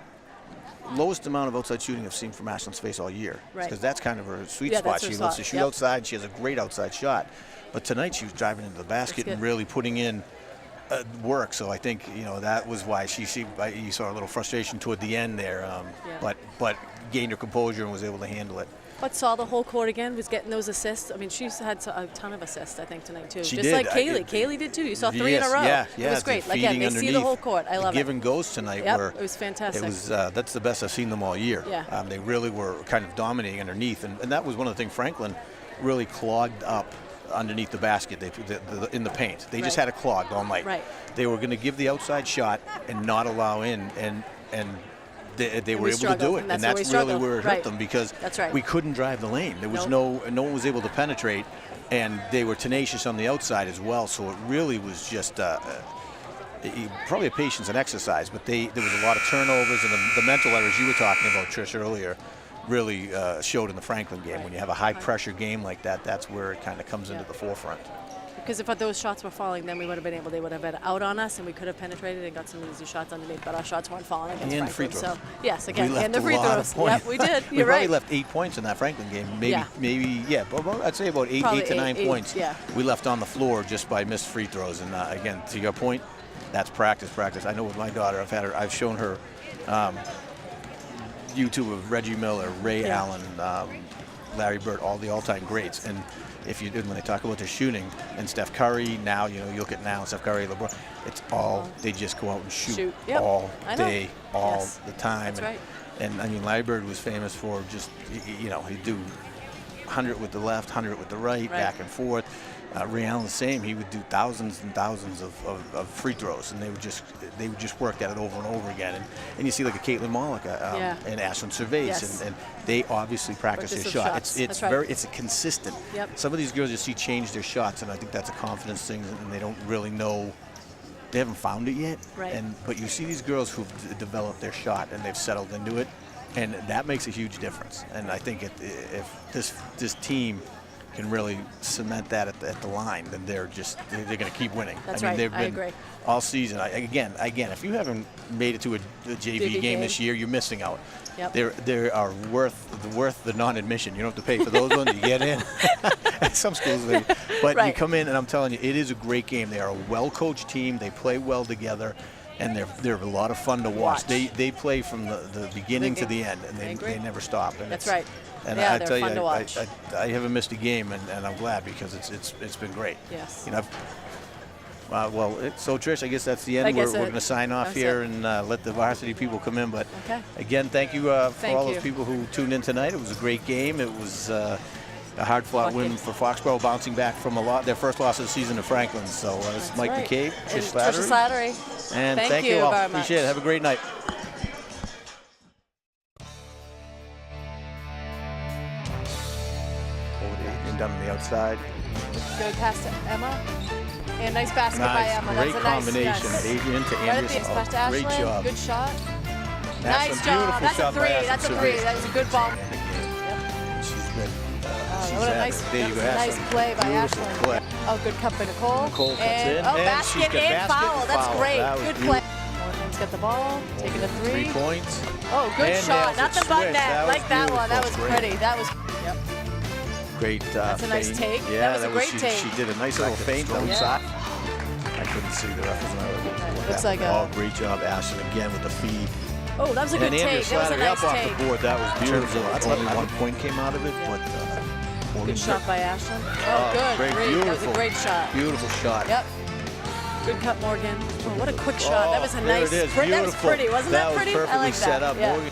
lowest amount of outside shooting I've seen from Ashland's face all year, because that's kind of her sweet spot. She loves to shoot outside. She has a great outside shot, but tonight she was driving into the basket and really putting in work. So I think that was why you saw a little frustration toward the end there, but gained her composure and was able to handle it. But saw the whole court again, was getting those assists. I mean, she's had a ton of assists, I think, tonight, too. She just did. like Kaylee. Kaylee did, too. You saw 3 in a row. Yeah, it was great. Again, they see the whole court. I love it. The give and goes tonight were. It was fantastic. It was, that's the best I've seen them all year. Yeah. They really were kind of dominating underneath. And that was one of the things Franklin really clogged up underneath the basket in the paint. They just had it clogged all night. Right. They were going to give the outside shot and not allow in, and they were able to do it, and that's really where it hurt them, because we couldn't drive the lane. There was no one was able to penetrate, and they were tenacious on the outside as well. So it really was just probably a patience and exercise. But there was a lot of turnovers, and the mental errors you were talking about, Trish, earlier, really showed in the Franklin game. When you have a high pressure game like that, that's where it kind of comes into the forefront. Because if those shots were falling, then we would have been able. They would have been out on us, and we could have penetrated and got some easy shots underneath. But our shots weren't falling against Franklin. Free throws. So yes, again, and the free throws. Yep, we did. We probably left 8 points in that Franklin game. But I'd say about 8 to 9 points. We left on the floor just by missed free throws. And again, to your point, that's practice. I know with my daughter, I've shown her YouTube of Reggie Miller, Ray Allen, Larry Bird, all the all-time greats. And if you did, when they talk about their shooting, and Steph Curry now, you look at now, Steph Curry, LeBron, it's all, they just go out and shoot. All day, all the time. That's right. And I mean, Larry Bird was famous for just, he'd do 100 with the left, 100 with the right, back and forth. Ray Allen the same. He would do thousands and thousands of free throws, and they would just work at it over and over again. And you see like a Caitlin Malika and Ashlyn Cervais, and they obviously practice their shot. It's very it's a consistent. Some of these girls you see change their shots, and I think that's a confidence thing, and they don't really know. They haven't found it yet. But you see these girls who've developed their shot and they've settled into it, and that makes a huge difference. And I think if this team can really cement that at the line, then they're going to keep winning. That's I mean, they've been agree. all season. Again, if you haven't made it to a JV game this year, you're missing out. They are worth the non-admission. You don't have to pay for those ones. You get in. Some schools, but you come in, and I'm telling you, it is a great game. They are a well-coached team. They play well together, and they're a lot of fun to watch. They play from the beginning to the end, and they never stop. And that's right. And I tell you, I haven't missed a game, and I'm glad because it's been great. Yes. So Trish, I guess that's the end. We're going to sign off here and let the varsity people come in. But again, thank you for all those people who tuned in tonight. It was a great game. It was a hard-fought win for Foxborough, bouncing back from their first loss of the season to Franklin. So this is Mike McCabe, Trish Slattery. And thank you all. Appreciate it. Have a great night. Down on the outside. Good pass to Emma. And nice basket by Emma. Great That's a combination. Nice, Adrian to Andrews. Great job. Good shot. Nice job. That's a three. That's a three. That was a good ball. She's been. What a nice play by Ashlyn. Oh, good cut by Nicole. Nicole cuts in. Basket and foul. That's great. Good play. Morgan's got the ball. Taking a 3. 3 points. Oh, good shot. Not the button net. Like that one. That was pretty. That was. Great That's a nice take. Yeah, that was a great take. She did a nice little feint outside. I couldn't see the reference. Looks like great job, Ashlyn, again with the feed. Oh, that was a good take. That was a nice take. Off the board. That was beautiful. Only 1 point came out of it, but good shot by Ashlyn. Oh, good. Great. That was a great shot. Beautiful shot. Yep. Good cut, Morgan. Oh, what a quick shot. That was a nice. There it is. Beautiful. That was pretty. Wasn't that pretty? That was perfectly I like that. set up. Morgan.